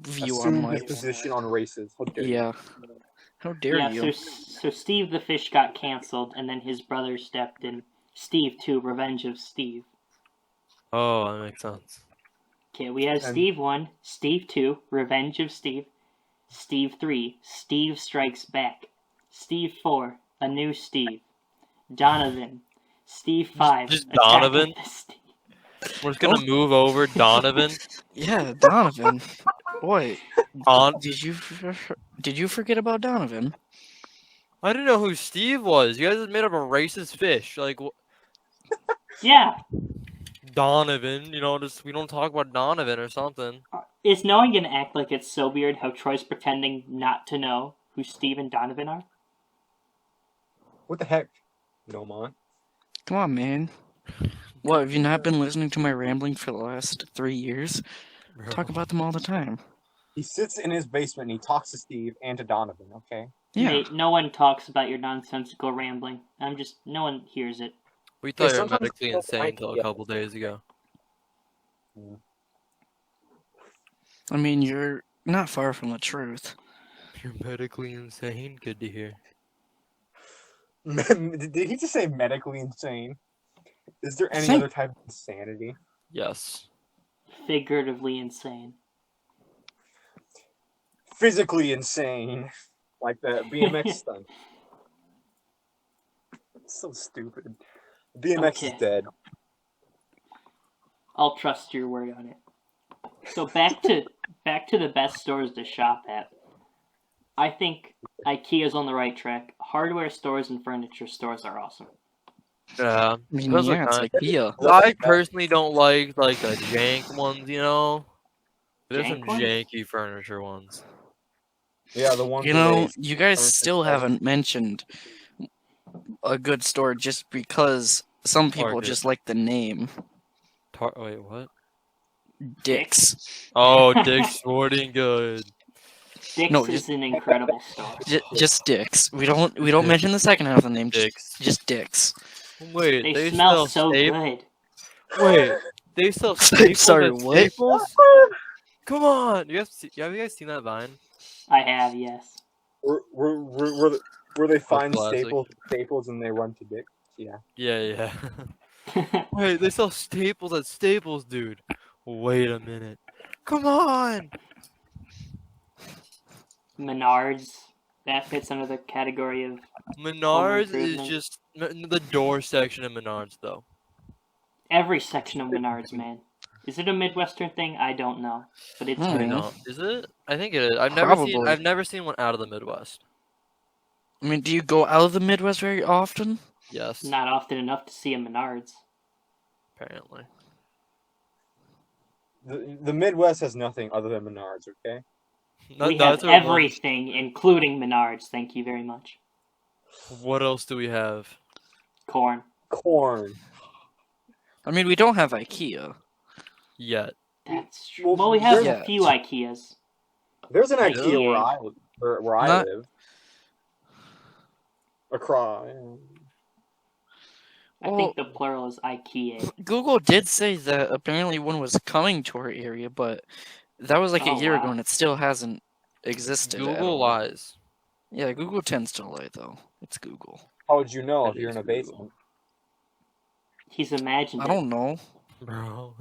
view Assume on his life? position on races. How dare you. Yeah. How dare Yeah, you? so Steve the fish got canceled, and then his brother stepped in. Steve 2, Revenge of Steve. Oh, that makes sense. Okay, we have And- Steve 1, Steve 2, Revenge of Steve. Steve 3, Steve Strikes Back. Steve 4, A New Steve. Donovan. Steve 5, Just Attack of Donovan? the Steve. We're just gonna move over Donovan. Yeah, Donovan. Boy, On. did you forget about Donovan? I didn't know who Steve was. You guys just made up a racist fish. Like Yeah, Donovan. You know, just we don't talk about Donovan or something. is no one gonna act like it's so weird how Troy's pretending not to know who Steve and Donovan are? What the heck? Nomant. Come on, man. What, have you not been listening to my rambling for the last 3 years? Talk about them all the time. He sits in his basement and he talks to Steve and to Donovan. Okay. Yeah. Nate, no one talks about your nonsensical rambling. No one hears it. We thought you were sometimes medically people insane might until be a couple days ago. I mean, you're not far from the truth. You're medically insane. Good to hear. Did he just say medically insane? Is there any Think- other type of insanity? Yes. Figuratively insane. Physically insane, like the BMX stunt. It's so stupid. BMX Okay. is dead. I'll trust your word on it. So back to the best stores to shop at. I think IKEA's on the right track. Hardware stores and furniture stores are awesome. Yeah. I mean, Those are yeah, it's kinda- IKEA. I personally don't like the jank ones. You know. There's some Jank ones? janky furniture ones. Yeah, the one. You know, you guys still haven't mentioned a good store just because some people Target. just like the name. Wait, what? Dick's. Oh, Dick's Sporting Goods. Dick's No, is just- an incredible store. Just Dick's. We don't mention the second half of the name. Dick's. Just Dick's. Wait, They smell so staples? good. Wait, they sell staples Sorry, at what? Staples? Come on! Have you guys seen that Vine? I have, yes. Where they find classic. staples and they run to Dick. Yeah. Yeah. Wait, they sell staples at Staples, dude. Wait a minute. Come on! Menards. That fits under the category of Menards is improvement. just the door section of Menards, though. every section of Menards, man. Is it a Midwestern thing? I don't know, but it's Hmm. I great. know. Is it? I think it is. I've Probably. never seen one out of the Midwest. I mean, do you go out of the Midwest very often? Yes, Not often enough to see a Menards. apparently. The Midwest has nothing other than Menards. Okay. We That's have our one- everything, including Menards. Thank you very much. What else do we have? Corn. Corn. I mean, we don't have IKEA. Yet. That's true. Well, we there's- have a few IKEAs. There's an Yeah. IKEA where I Not- live. Across. I think the plural is IKEA. Google did say that apparently one was coming to our area, but that was like a Oh, year wow. ago and it still hasn't existed. at Google all. lies. Yeah, Google tends to lie though. It's Google. How would you know That if you're in is a basement? He's imagined I it. don't know. Bro,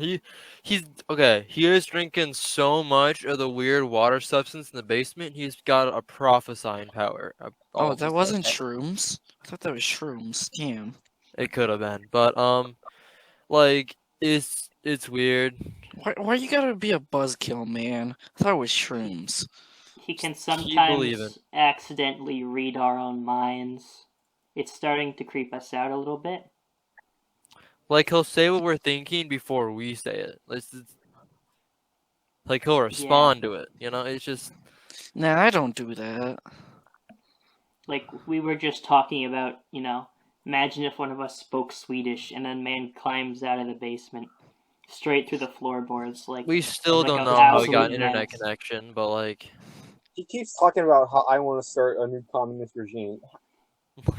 he's okay. He is drinking so much of the weird water substance in the basement. He's got a prophesying power. Oh, that wasn't shrooms. I thought that was shrooms. Damn. It could have been, but like It's weird. Why you gotta be a buzzkill, man? I thought it was shrooms. He can believing. sometimes accidentally read our own minds. It's starting to creep us out a little bit. Like he'll say what we're thinking before we say it. Like he'll respond to it. You know, it's just Nah, I don't do that. Like, we were just talking about, imagine if one of us spoke Swedish and then man climbs out of the basement straight through the floorboards. Like, we still like don't a know how we got absolute an internet menace. connection, but like He keeps talking about how I want to start a new communist regime.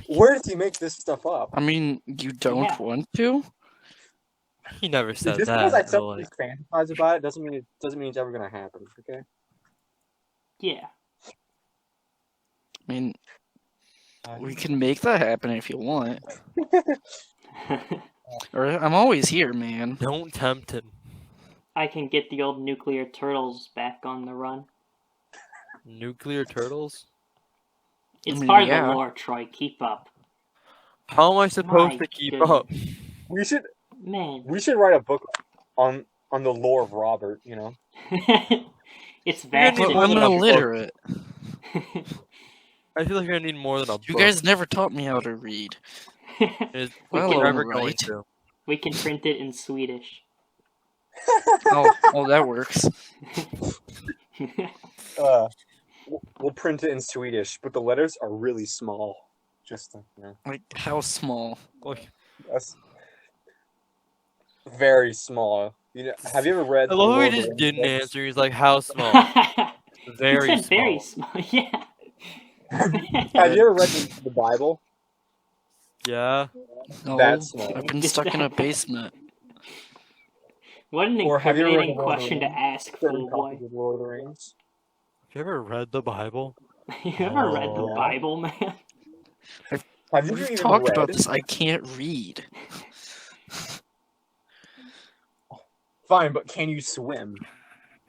Where does he make this stuff up? I mean, you don't Yeah. want to? he never said Just that. because I but, suddenly like, fantasize about it doesn't mean it's ever gonna happen. Okay. Yeah. I mean, we can make that happen if you want. Or I'm always here, man. don't tempt him. I can get the old nuclear turtles back on the run. Nuclear turtles? It's mean, part of yeah. the lore, Troy. Keep up. How am I supposed My to keep goodness. up? We should Man. write a book on the lore of Robert. You know. It's You're vast. gonna and need I'm more than a deep. illiterate. I feel like you're gonna need more than a You book. guys never taught me how to read. It's Well, never going right. to. We can print it in Swedish. Oh, that works. We'll print it in Swedish, but the letters are really small. Just Like, how small? that's very small. Have you ever read? I love how he The Lord of just the Rings didn't books? answer. He's like, how small? Very He said small. very small. Yeah. Have you ever read the Bible? Yeah. No, That's small. I've been stuck in a basement. What an Or have you ever read incriminating the Lord of the question to Rings? ask, Certain Foollboy. copies of Lord of the Rings. Have you ever read the Bible? You ever read the Oh. Bible, man? Have you We've even talked read? about this. I can't read. Fine, but can you swim?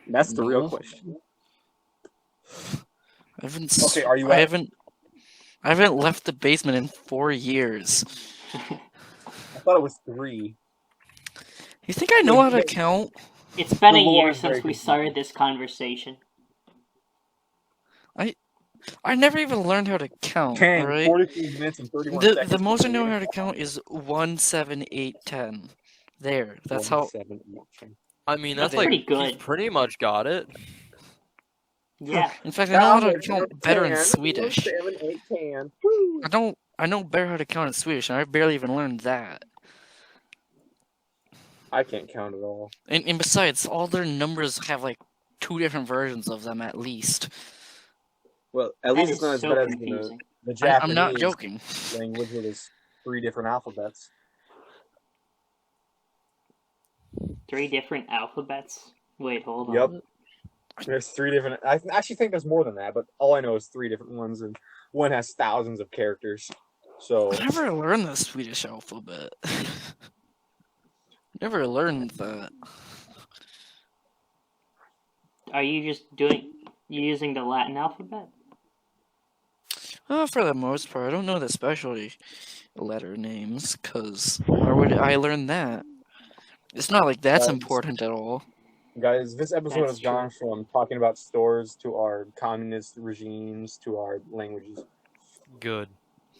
That's the real No. question. I haven't. Okay, are you I at- haven't left the basement in 4 years. I thought it was 3. You think I know how to count? It's been The a lore year is very since we confusing. started this conversation. I never even learned how to count. 10, Alright. 43 minutes and 31 The seconds. most I know how to count is 1, 7, 8, 10. There. That's how. 7, 8, 10. I mean, That's that's like pretty good. he's pretty much got it. Yeah. In fact, I know how to Now, count better in 10, Swedish. 7, 8, 10. Woo! I know better how to count in Swedish, and I barely even learned that. I can't count at all. And besides, all their numbers have like 2 different versions of them at least. Well, at That least is it's not as so bad as confusing. the Japanese I'm not joking. language with its 3 different alphabets. 3 different alphabets? Wait, hold on. Yep. There's 3 different. I actually think there's more than that, but all I know is 3 different ones, and one has thousands of characters. So I never learned the Swedish alphabet. Never learned that. Are you just using the Latin alphabet? For the most part, I don't know the specialty letter names, cause why would I learn that? It's not like that's important at all. guys, this episode That's has gone from talking about stores to our communist regimes to our languages. Good.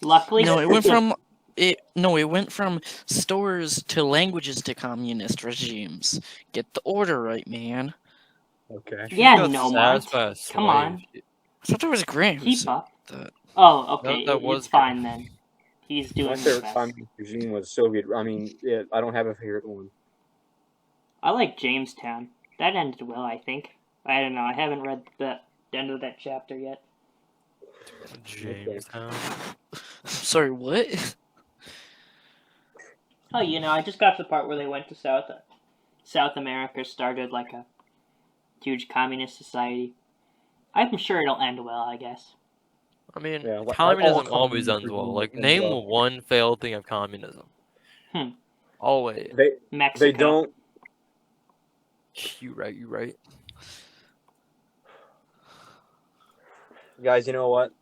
Luckily, No, it went from stores to languages to communist regimes. Get the order right, man. Okay. Yeah, Got Nomant. stabbed by a Come on. slave. I thought there was Grant. Keep up. that. Oh, okay. that was It's fine then. He's doing My his favorite best. communist regime was Soviet. I mean, I don't have a favorite one. I like Jamestown. That ended well, I think. I don't know. I haven't read the end of that chapter yet. Jamestown. Sorry, what? Oh, I just got to the part where they went to South America, started like a huge communist society. I'm sure it'll end well, I guess. I mean, Yeah, like communism all always communist ends well. regimes Like, end name well. one failed thing of communism. Always. Mexico. They don't. You right. Guys, you know what?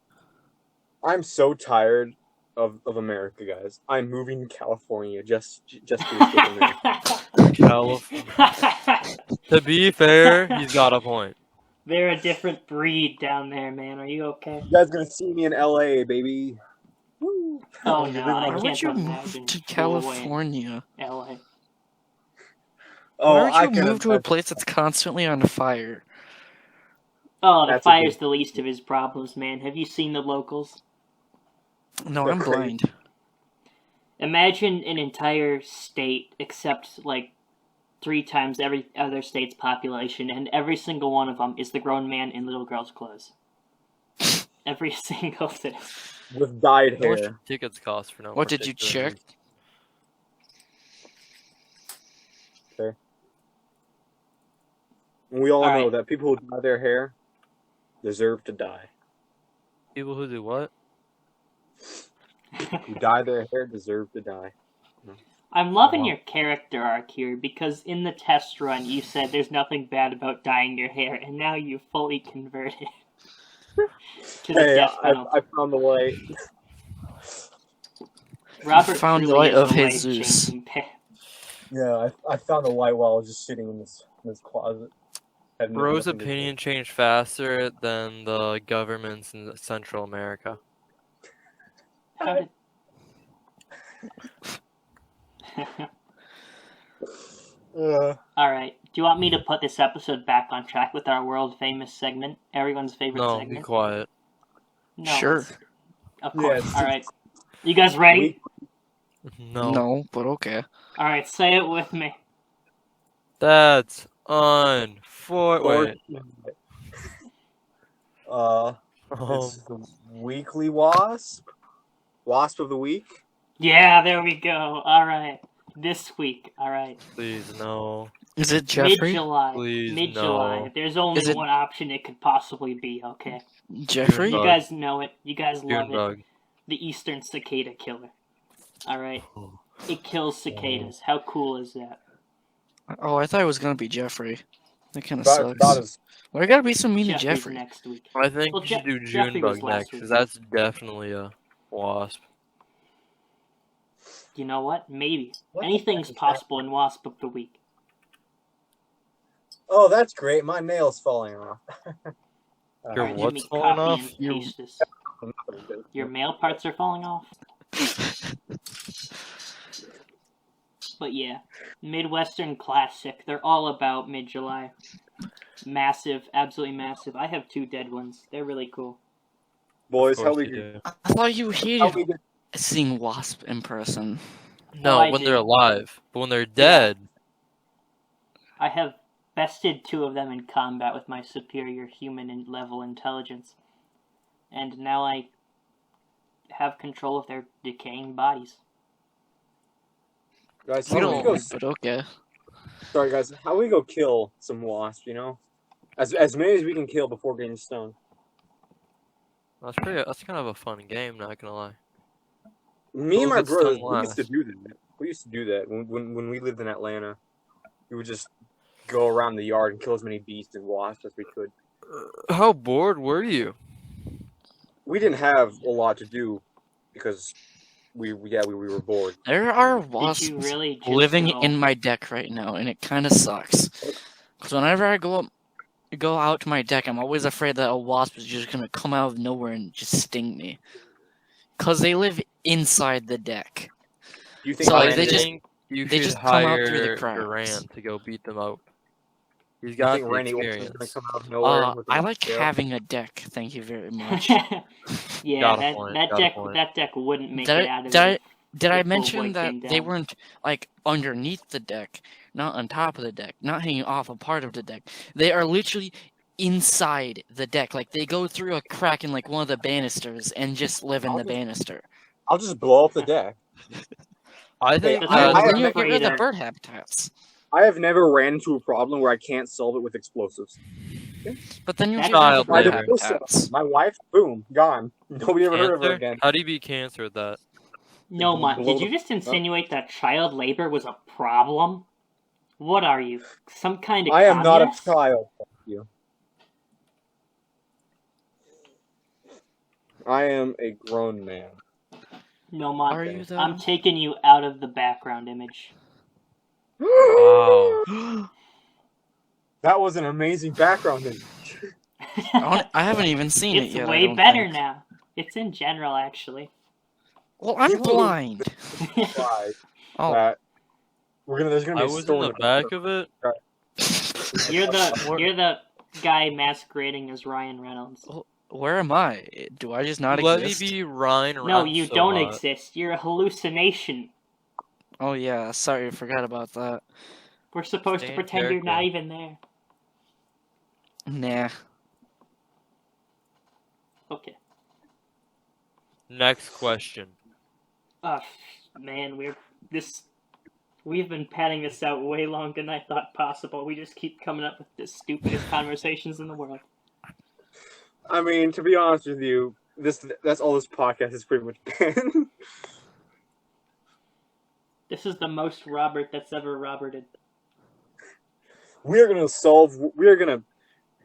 I'm so tired of America, guys. I'm moving to California just to escape America. California. To be fair, he's got a point. They're a different breed down there, man. Are you okay? You guys gonna see me in LA, baby. Woo. Oh You're no, living I on- Why would can't you imagine move to Foollboy California? in LA. Oh, Why would I you can move to a imagine. place that's constantly on fire? Oh, the That's a fire's good- the least of his problems, man. Have you seen the locals? No, They're I'm crazy. blind. Imagine an entire state except like 3 times every other state's population, and every single one of them is the grown man in little girl's clothes. Every single thing. With dyed How much hair. tickets cost for no What did you particular check? And we all All know right. that people who dye their hair deserve to die. People who do what? Who dye their hair deserve to die. I'm loving Wow. your character arc here, because in the test run you said there's nothing bad about dyeing your hair, and now you fully converted to the Hey, death penalty. I found the light. Robert found the truly light is of a Jesus. life-changing pa- Yeah, I found the light while I was just sitting in this closet. Had Bro's nothing to do. opinion changed faster than the governments in Central America. How did... Alright, do you want me to put this episode back on track with our world-famous segment? Everyone's favorite No, be segment? quiet. No, Sure. it's- Of Yeah, course. it's- Alright. You guys ready? No. No, but okay. Alright, say it with me. That's unfortunate. It's the weekly wasp. Wasp of the week. Yeah, there we go. Alright. This week. Alright. Please no. Is it Jeffrey? Mid-July. Please, Mid-July. no. There's only Is it- one option it could possibly be, okay? Jeffrey? You Bug. guys know it. You guys love it. Junebug. The Eastern Cicada Killer. Alright? Oh. It kills cicadas. How cool is that? Oh, I thought it was gonna be Jeffrey. That kind of About sucks. as Why gotta be so mean to Jeffrey's Jeffrey? next week. I think Well, we should do Jeffrey was Junebug last next, week. because that's definitely a wasp. You know what? Maybe. What the Anything's heck is possible in Wasp of the Week. Oh, that's great. My nail's falling off. Your Alright, what's Jimmy, falling copy off? and paste this. Your male parts are falling off? But yeah, Midwestern classic. They're all about mid-July. Massive, absolutely massive. I have 2 dead ones. They're really cool. Boys, Of how course we you do. I thought you how hated we get seeing Wasp in person. No, I when do. they're alive. But when they're dead, I have bested 2 of them in combat with my superior human and level intelligence. And now I have control of their decaying bodies. guys? We How we don't- go? But okay. Sorry, guys. How we go kill some wasps? You know, as many as we can kill before getting stoned. that's kind of a fun game, not gonna lie. Me and Who my gets brother, stung we used to last? do that. We used to do that when we lived in Atlanta. We would just go around the yard and kill as many beasts and wasps as we could. How bored were you? We didn't have a lot to do because we were bored. There are Did wasps you really just living go... in my deck right now, and it kind of sucks. Because whenever I go out to my deck, I'm always afraid that a wasp is just gonna come out of nowhere and just sting me. Because they live inside the deck. Do you think So, like, I they just- think you they should just come out hire through the cracks. Durant to go beat them out. He's you got think the Randy Orton's experience. gonna come out of nowhere? with I a- like yeah. having a deck. Thank you very much. Yeah, Got a that, point, that got a deck point. that deck wouldn't make Did it I- out of did I- it. Did I The mention Foollboy that came they down. weren't like underneath the deck, not on top of the deck, not hanging off a part of the deck? They are literally inside the deck. Like they go through a crack in like one of the banisters and just live in the banister. I'll just blow up the deck. I think That's I what have then you I'm get rid of the afraid of. bird habitats. I have never ran into a problem where I can't solve it with explosives. But then you That's get rid of the Why bird Child did labor. habitats. My wife, boom, gone. Nobody ever heard of her cancer? again. How do you beat cancer with that? Nomant, blow did you the- just insinuate that child labor was a problem? What are you? Some kind of I am not a communist? child. Thank you. I am a grown man. Nomant, Are you though? I'm taking you out of the background image. Wow. That was an amazing background image. I haven't even seen it It's yet. I way don't better think. now. It's in general, actually. Well, I'm People- blind. Why? Oh, There's gonna be I a was in store the back of it. You're the guy masquerading as Ryan Reynolds. where am I? Do I just not Let exist? me be Ryan. No, I'm you so don't hot. exist. You're a hallucination. Oh yeah, sorry, I forgot about that. We're supposed Stay to in pretend you're not character. even there. Nah. Okay. Next question. Man, we've been padding this out way longer than I thought possible. We just keep coming up with the stupidest conversations in the world. I mean, to be honest with you, that's all this podcast has pretty much been. This is the most Robert that's ever Roberted. We are gonna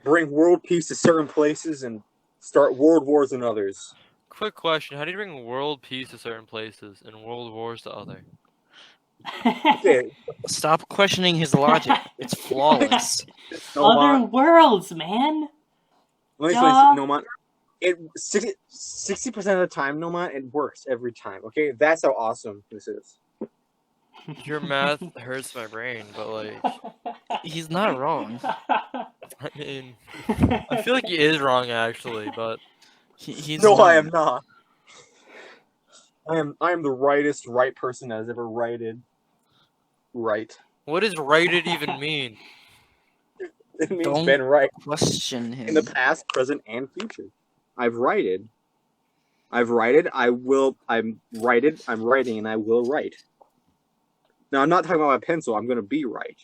bring world peace to certain places and start world wars in others. Quick question: how do you bring world peace to certain places and world wars to other? Okay, Stop questioning his logic. It's flawless. Other worlds, man. Let me Duh. explain, Nomant. 60% of the time, Nomant, it works every time. Okay, that's how awesome this is. Your math hurts my brain, but like, He's not wrong. I mean, I feel like he is wrong actually, but He's No, not. I am not. I am the right person that has ever righted. Right. what does righted even mean? It means Don't been right question him. in the past, present, and future. I've righted. I will. I'm righted. I'm writing, and I will write. Now, I'm not talking about my pencil. I'm going to be right.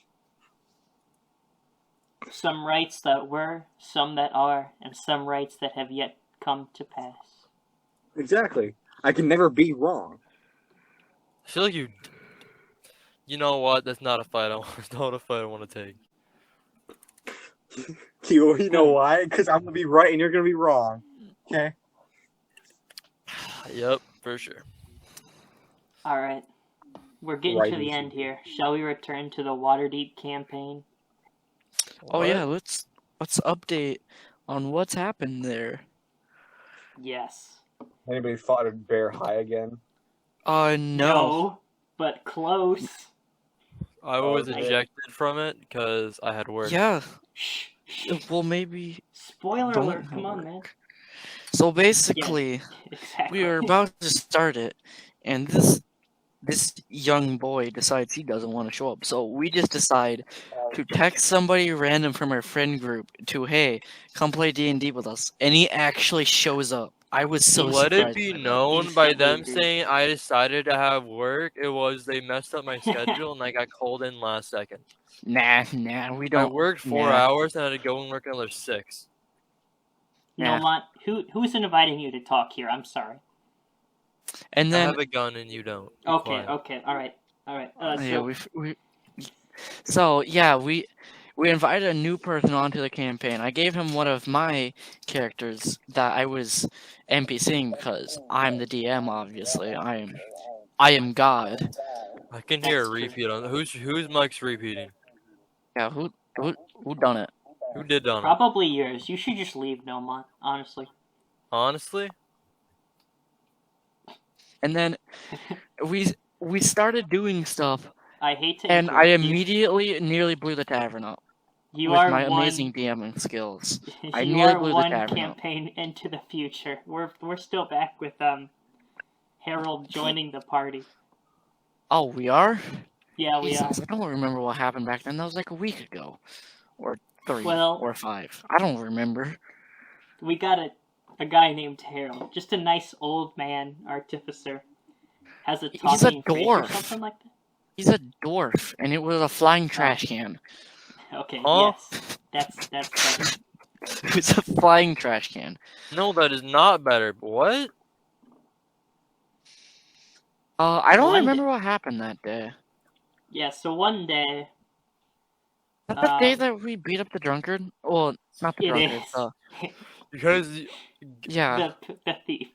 Some rights that were, some that are, and some rights that have yet come to pass. Exactly. I can never be wrong. I feel like you. You know what? That's not a fight. That's not a fight I want to take. You know why? Because I'm going to be right, and you're going to be wrong. Okay. Yep, for sure. Alright. We're getting Right to the into end here. Shall we return to the Waterdeep campaign? Oh What? yeah, let's update on what's happened there. Yes. Anybody fought a bear high again? No. But close. I was Okay. ejected from it because I had work. Yeah. Shh. Well, maybe Spoiler don't alert, come on, man. work. So basically, Exactly. we were about to start it, and this young boy decides he doesn't want to show up. So we just decide to text somebody random from our friend group to, hey, come play D&D with us, and he actually shows up. I was so Let it surprised be by that. known by Instantly them agreed. saying I decided to have work. It was they messed up my schedule and I got called in last second. Nah, we I don't. worked 4 nah. hours and I had to go and work another 6. Yeah. Nomant, who's inviting you to talk here? I'm sorry. And I then, have a gun and you don't. Be Okay, quiet. alright. yeah, so yeah, we invited a new person onto the campaign. I gave him one of my characters that I was NPCing because I'm the DM. Obviously, I am God. I can hear a That's true. repeat on whose mic's repeating. Yeah, who done it? Who did on it? Probably yours. You should just leave, Nomant, honestly. Honestly, And then we started doing stuff, I hate to and I interrupt you. immediately nearly blew the tavern up You with are my one. amazing DMing skills. I You nearly are blew the one tavern up. campaign into the future. We're still back with Harold joining the party. Oh, we are? Yeah, we are. Jesus, I don't remember what happened back then. That was like a week ago, or 3 Well- or 5. I don't remember. We got a guy named Harold, just a nice old man artificer. Has a He's a talking face or dwarf. something like He's a dwarf, and it was a flying trash can. that. Okay, Huh? yes, that's better. It was a flying trash can. no, that is not better. What? I don't One remember what happened that day. Yeah, so one day, Is that the day Um, that we beat up the drunkard? Well, not the it drunkard. is. Because Yeah. The thief.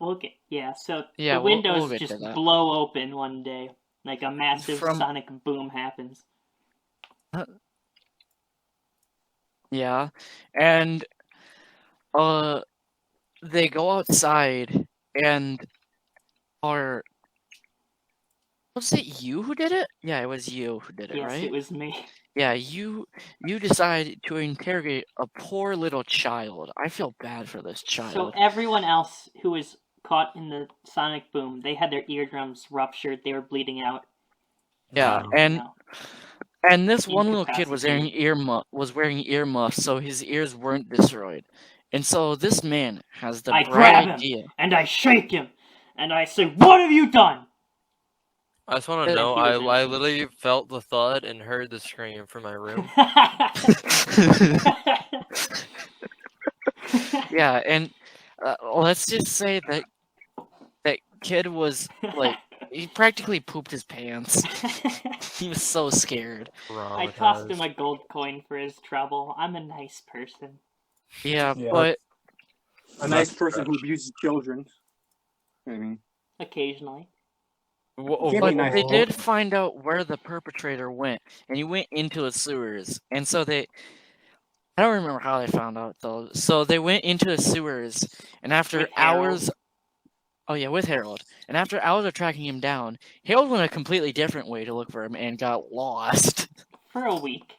So Yeah, the we'll windows get to just that. blow open one day, like a massive From- sonic boom happens. Yeah, and they go outside and are. Was it you who did it? Yeah, it was you who did it, Yes, right? it was me. Yeah, you decide to interrogate a poor little child. I feel bad for this So child. everyone else who was caught in the sonic boom, they had their eardrums ruptured. They were bleeding out. Yeah, Wow. and No. and this one little kid was wearing earmuffs, so his ears weren't destroyed. And so this man has the I bright grab him idea. and I shake him and I say, "What have you done?" I just want to And know. he was I innocent. literally felt the thud and heard the scream from my room. Yeah, and let's just say that that kid was like he practically pooped his pants. He was so scared. I tossed him Traumatized. a gold coin for his trouble. I'm a nice person. Yeah, Yeah. but A nice That's person who trash. abuses children. I mean, Occasionally. can't be but nice. they did find out where the perpetrator went, and he went into the sewers. And so I don't remember how they found out though. So they went into the sewers, and after With Harold. hours, oh yeah, with Harold, and after hours of tracking him down, Harold went a completely different way to look for him and got lost. For a week.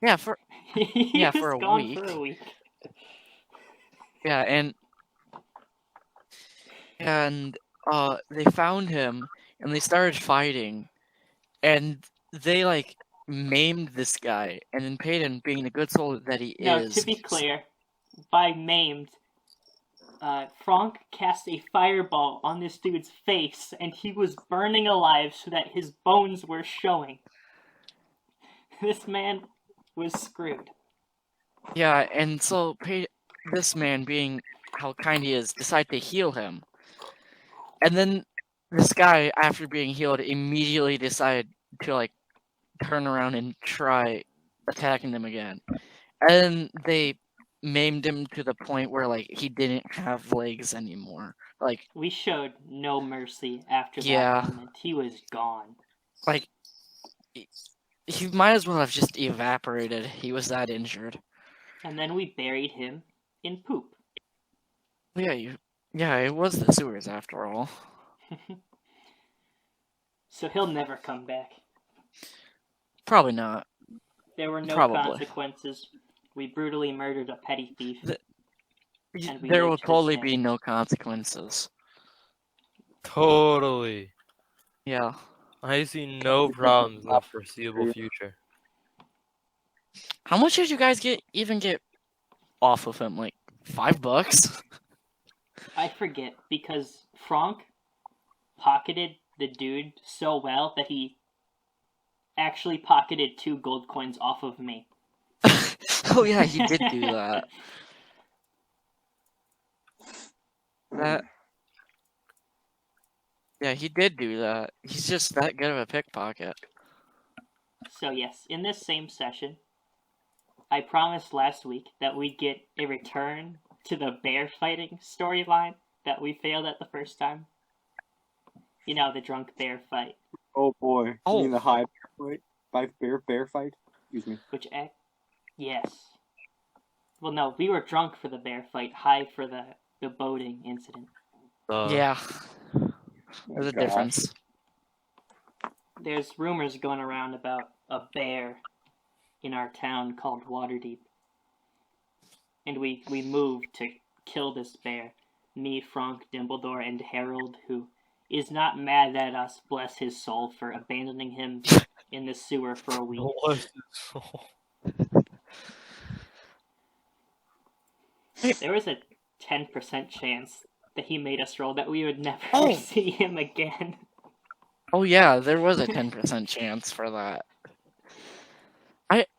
Yeah, for He Yeah, was for a gone week. for a week. yeah, and they found him, and they started fighting, and they like maimed this guy, and then Peyton, being the good soul that he Now, is, to be clear, by maimed, Frank cast a fireball on this dude's face, and he was burning alive so that his bones were showing. This man was screwed. yeah, and so this man, being how kind he is, decided to heal him, and then this guy, after being healed, immediately decided to like turn around and try attacking them again, and they maimed him to the point where like he didn't have legs anymore. Like We showed no mercy after Yeah. that moment. He was gone. like he might as well have just evaporated. He was that injured. And then we buried him in poop. Yeah, it was the sewers after all. So he'll never come back. Probably not. There were no Probably. consequences. We brutally murdered a petty thief. And we There will lived to totally shame. be no consequences. Totally. Yeah. I see no problems in the foreseeable future. How much did you guys even get off of him? Like $5? I forget, because Frank pocketed the dude so well that he actually pocketed 2 gold coins off of me. Oh yeah, he did do that. Yeah, he did do that. He's just that good of a pickpocket. So yes, in this same session, I promised last week that we'd get a return to the bear fighting storyline that we failed at the first time. You know, the drunk bear fight. Oh boy. Oh. You mean the high bear fight? Bear fight? Excuse me. Yes. Well, no, we were drunk for the bear fight, high for the boating incident. Yeah. There's a gosh. difference. There's rumors going around about a bear in our town called Waterdeep. And we moved to kill this bear. Me, Frank, Dimbledore, and Harold, who is not mad at us, bless his soul, for abandoning him in the sewer for a week. There was a 10% chance that he made us roll that we would never see him again. Oh yeah, there was a 10% chance for that.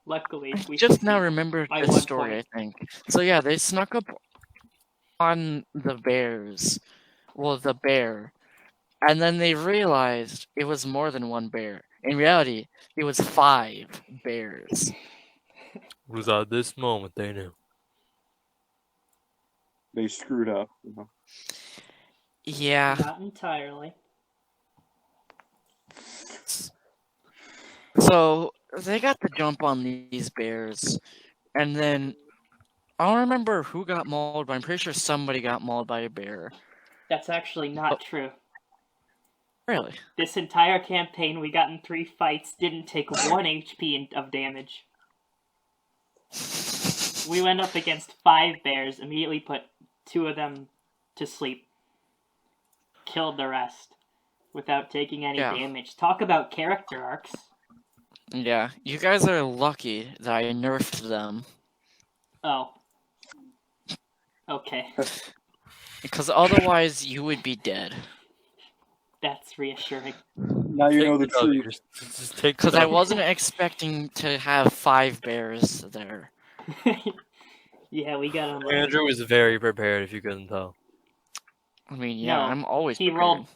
Luckily, I we just now succeeded remembered by this 1 story, point. I think. So yeah, they snuck up on the bears. Well, the bear. And then they realized it was more than one bear. In reality, it was 5 bears. It was at this moment they knew. They screwed up. Yeah. Not entirely. So they got the jump on these bears, and then I don't remember who got mauled, but I'm pretty sure somebody got mauled by a bear. That's actually not Oh. true. Really? This entire campaign, we got in 3 fights, didn't take 1 HP of damage. We went up against 5 bears, immediately put 2 of them to sleep. Killed the rest without taking any Yeah. damage. Talk about character arcs. Yeah, you guys are lucky that I nerfed them, Oh. Okay. because otherwise you would be dead. That's reassuring. Now you know the Take W, truth. Just take Because I W. wasn't expecting to have 5 bears there. Yeah, we got him. Andrew was very prepared, if you couldn't tell. I mean, yeah, No, I'm always He prepared.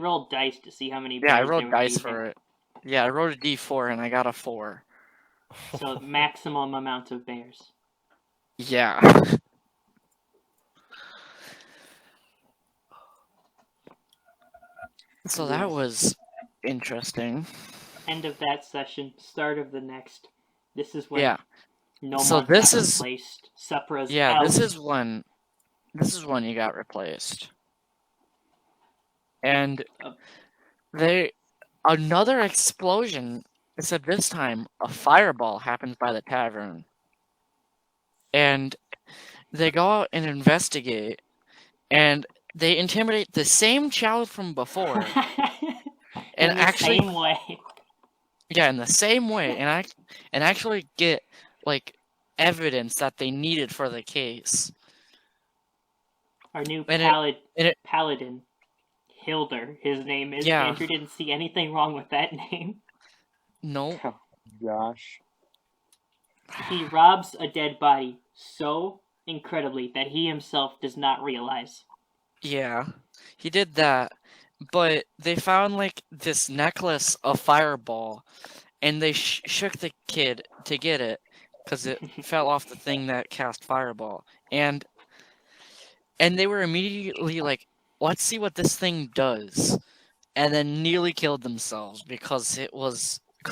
rolled dice to see how many Yeah, I bears they rolled were dice using. for it. Yeah, I rolled a d4 and I got a 4. So maximum amount of bears. Yeah. So that was interesting. End of that session, start of the next. This is when Yeah. Nomant So this got is- replaced. Supra's Yeah, out. this is when you got replaced. And another explosion, except this time a fireball happens by the tavern. And they go out and investigate, and they intimidate the same child from before. in And the actually, same way. yeah, in the same way, and actually get like evidence that they needed for the case. Our new And paladin, Hilder, his name is. Yeah. Andrew didn't see anything wrong with that name. No, Gosh. He robs a dead body so incredibly that he himself does not realize. yeah, he did that, but they found like this necklace of fireball, and they shook the kid to get it because it fell off the thing that cast fireball, and they were immediately like, let's see what this thing does, and then nearly killed themselves because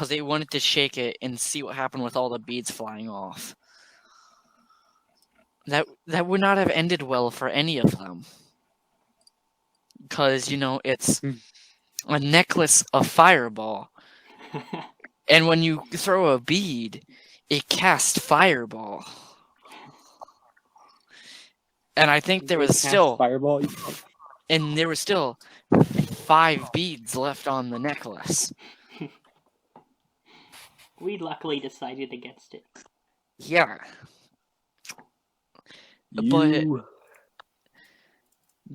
they wanted to shake it and see what happened with all the beads flying off. That would not have ended well for any of them, because it's a necklace of fireball, and when you throw a bead, it casts fireball. And I think there was still fireball. and there were still 5 beads left on the necklace. We luckily decided against it. Yeah. You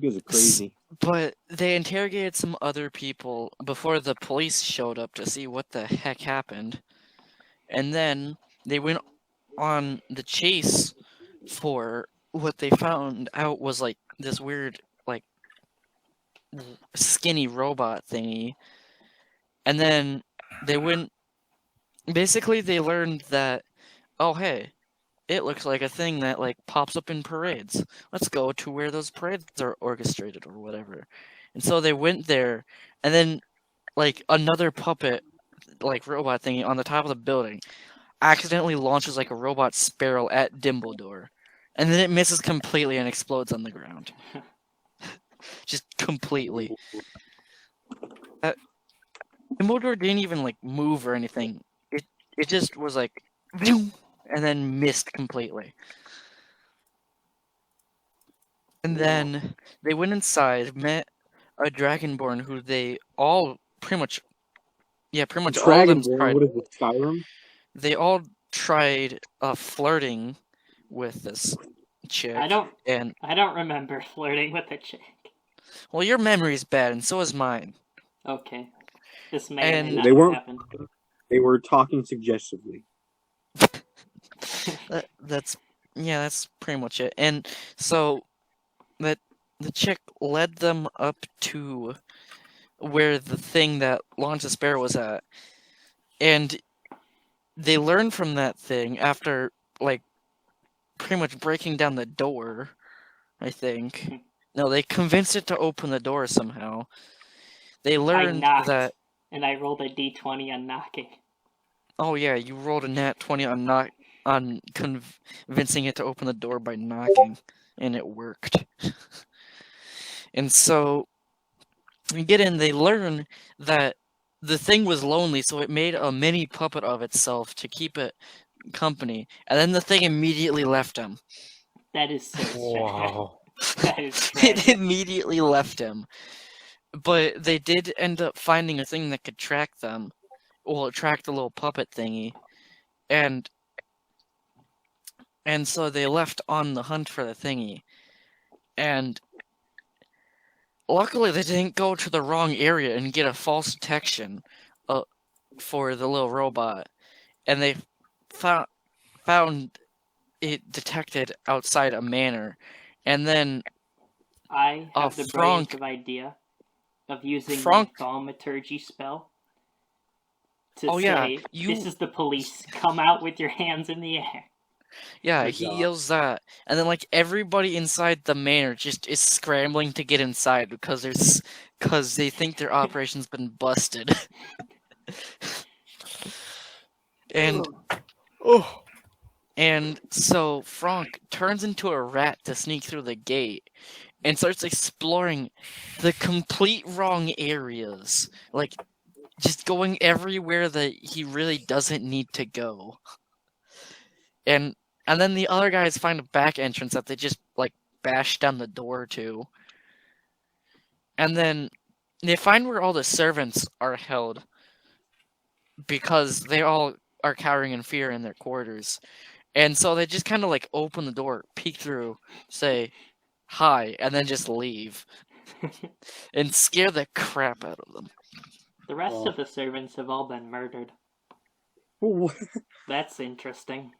guys are crazy. But they interrogated some other people before the police showed up to see what the heck happened. And then they went on the chase for what they found out was like this weird, like, skinny robot thingy. And then they went. Basically, they learned that, oh, hey, it looks like a thing that like pops up in parades. Let's go to where those parades are orchestrated or whatever. And so they went there, and then like another puppet, like robot thingy on the top of the building, accidentally launches like a robot sparrow at Nimblewright, and then it misses completely and explodes on the ground. Just completely. Nimblewright didn't even like move or anything. It just was like, and then missed completely. And then they went inside, met a Dragonborn who they all pretty much all of them tried. What is it, Skyrim? They all tried flirting with this chick. I don't And remember flirting with a chick. well, your memory's bad, and so is mine. Okay. This may or may And- not They have weren't- happened. They were talking suggestively. That's pretty much it. And so that the chick led them up to where the thing that launched the sparrow was at, and they learned from that thing after like pretty much breaking down the door. I think no, they convinced it to open the door somehow. They learned knocked. that And I rolled a d20 on knocking. Oh yeah, you rolled a nat 20 on convincing it to open the door by knocking, and it worked. And so we get in, they learn that the thing was lonely, so it made a mini puppet of itself to keep it company, and then the thing immediately left him. That is so sad. Wow. That is It tragic. immediately left him. But they did end up finding a thing that could track them. Well, track the little puppet thingy. And so they left on the hunt for the thingy. And luckily they didn't go to the wrong area and get a false detection for the little robot. And they found it detected outside a manor. And then I have the Frank- brilliant idea of using Frank- the thaumaturgy spell to Oh, say, yeah, this is the police, come out with your hands in the air. Yeah, Good he job. yells that, and then like everybody inside the manor just is scrambling to get inside because they think their operation's been busted. and Oh, and so Frank turns into a rat to sneak through the gate and starts exploring the complete wrong areas, like just going everywhere that he really doesn't need to go. And then the other guys find a back entrance that they just like bash down the door to. And then they find where all the servants are held because they all are cowering in fear in their quarters. And so they just kind of like open the door, peek through, say hi, and then just leave and scare the crap out of them. The rest Oh. of the servants have all been murdered. What? That's interesting.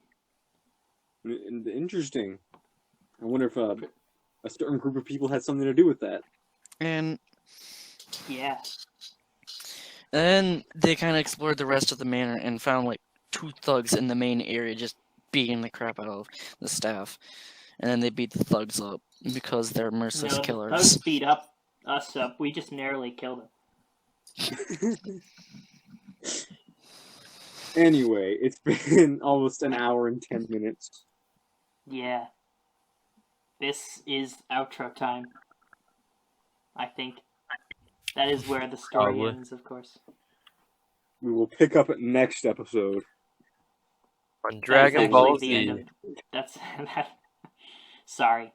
Interesting. I wonder if a certain group of people had something to do with that. And Yeah. then they kind of explored the rest of the manor and found like 2 thugs in the main area just beating the crap out of the staff. And then they beat the thugs up because they're merciless No, killers. the thugs beat us up. We just narrowly killed them. Anyway, it's been almost an hour and 10 minutes. Yeah. This is outro time. I think. That is where the story Probably. ends, of course. We will pick up at next episode. on That is Dragon actually Ball the end Z. of- That's that. Sorry.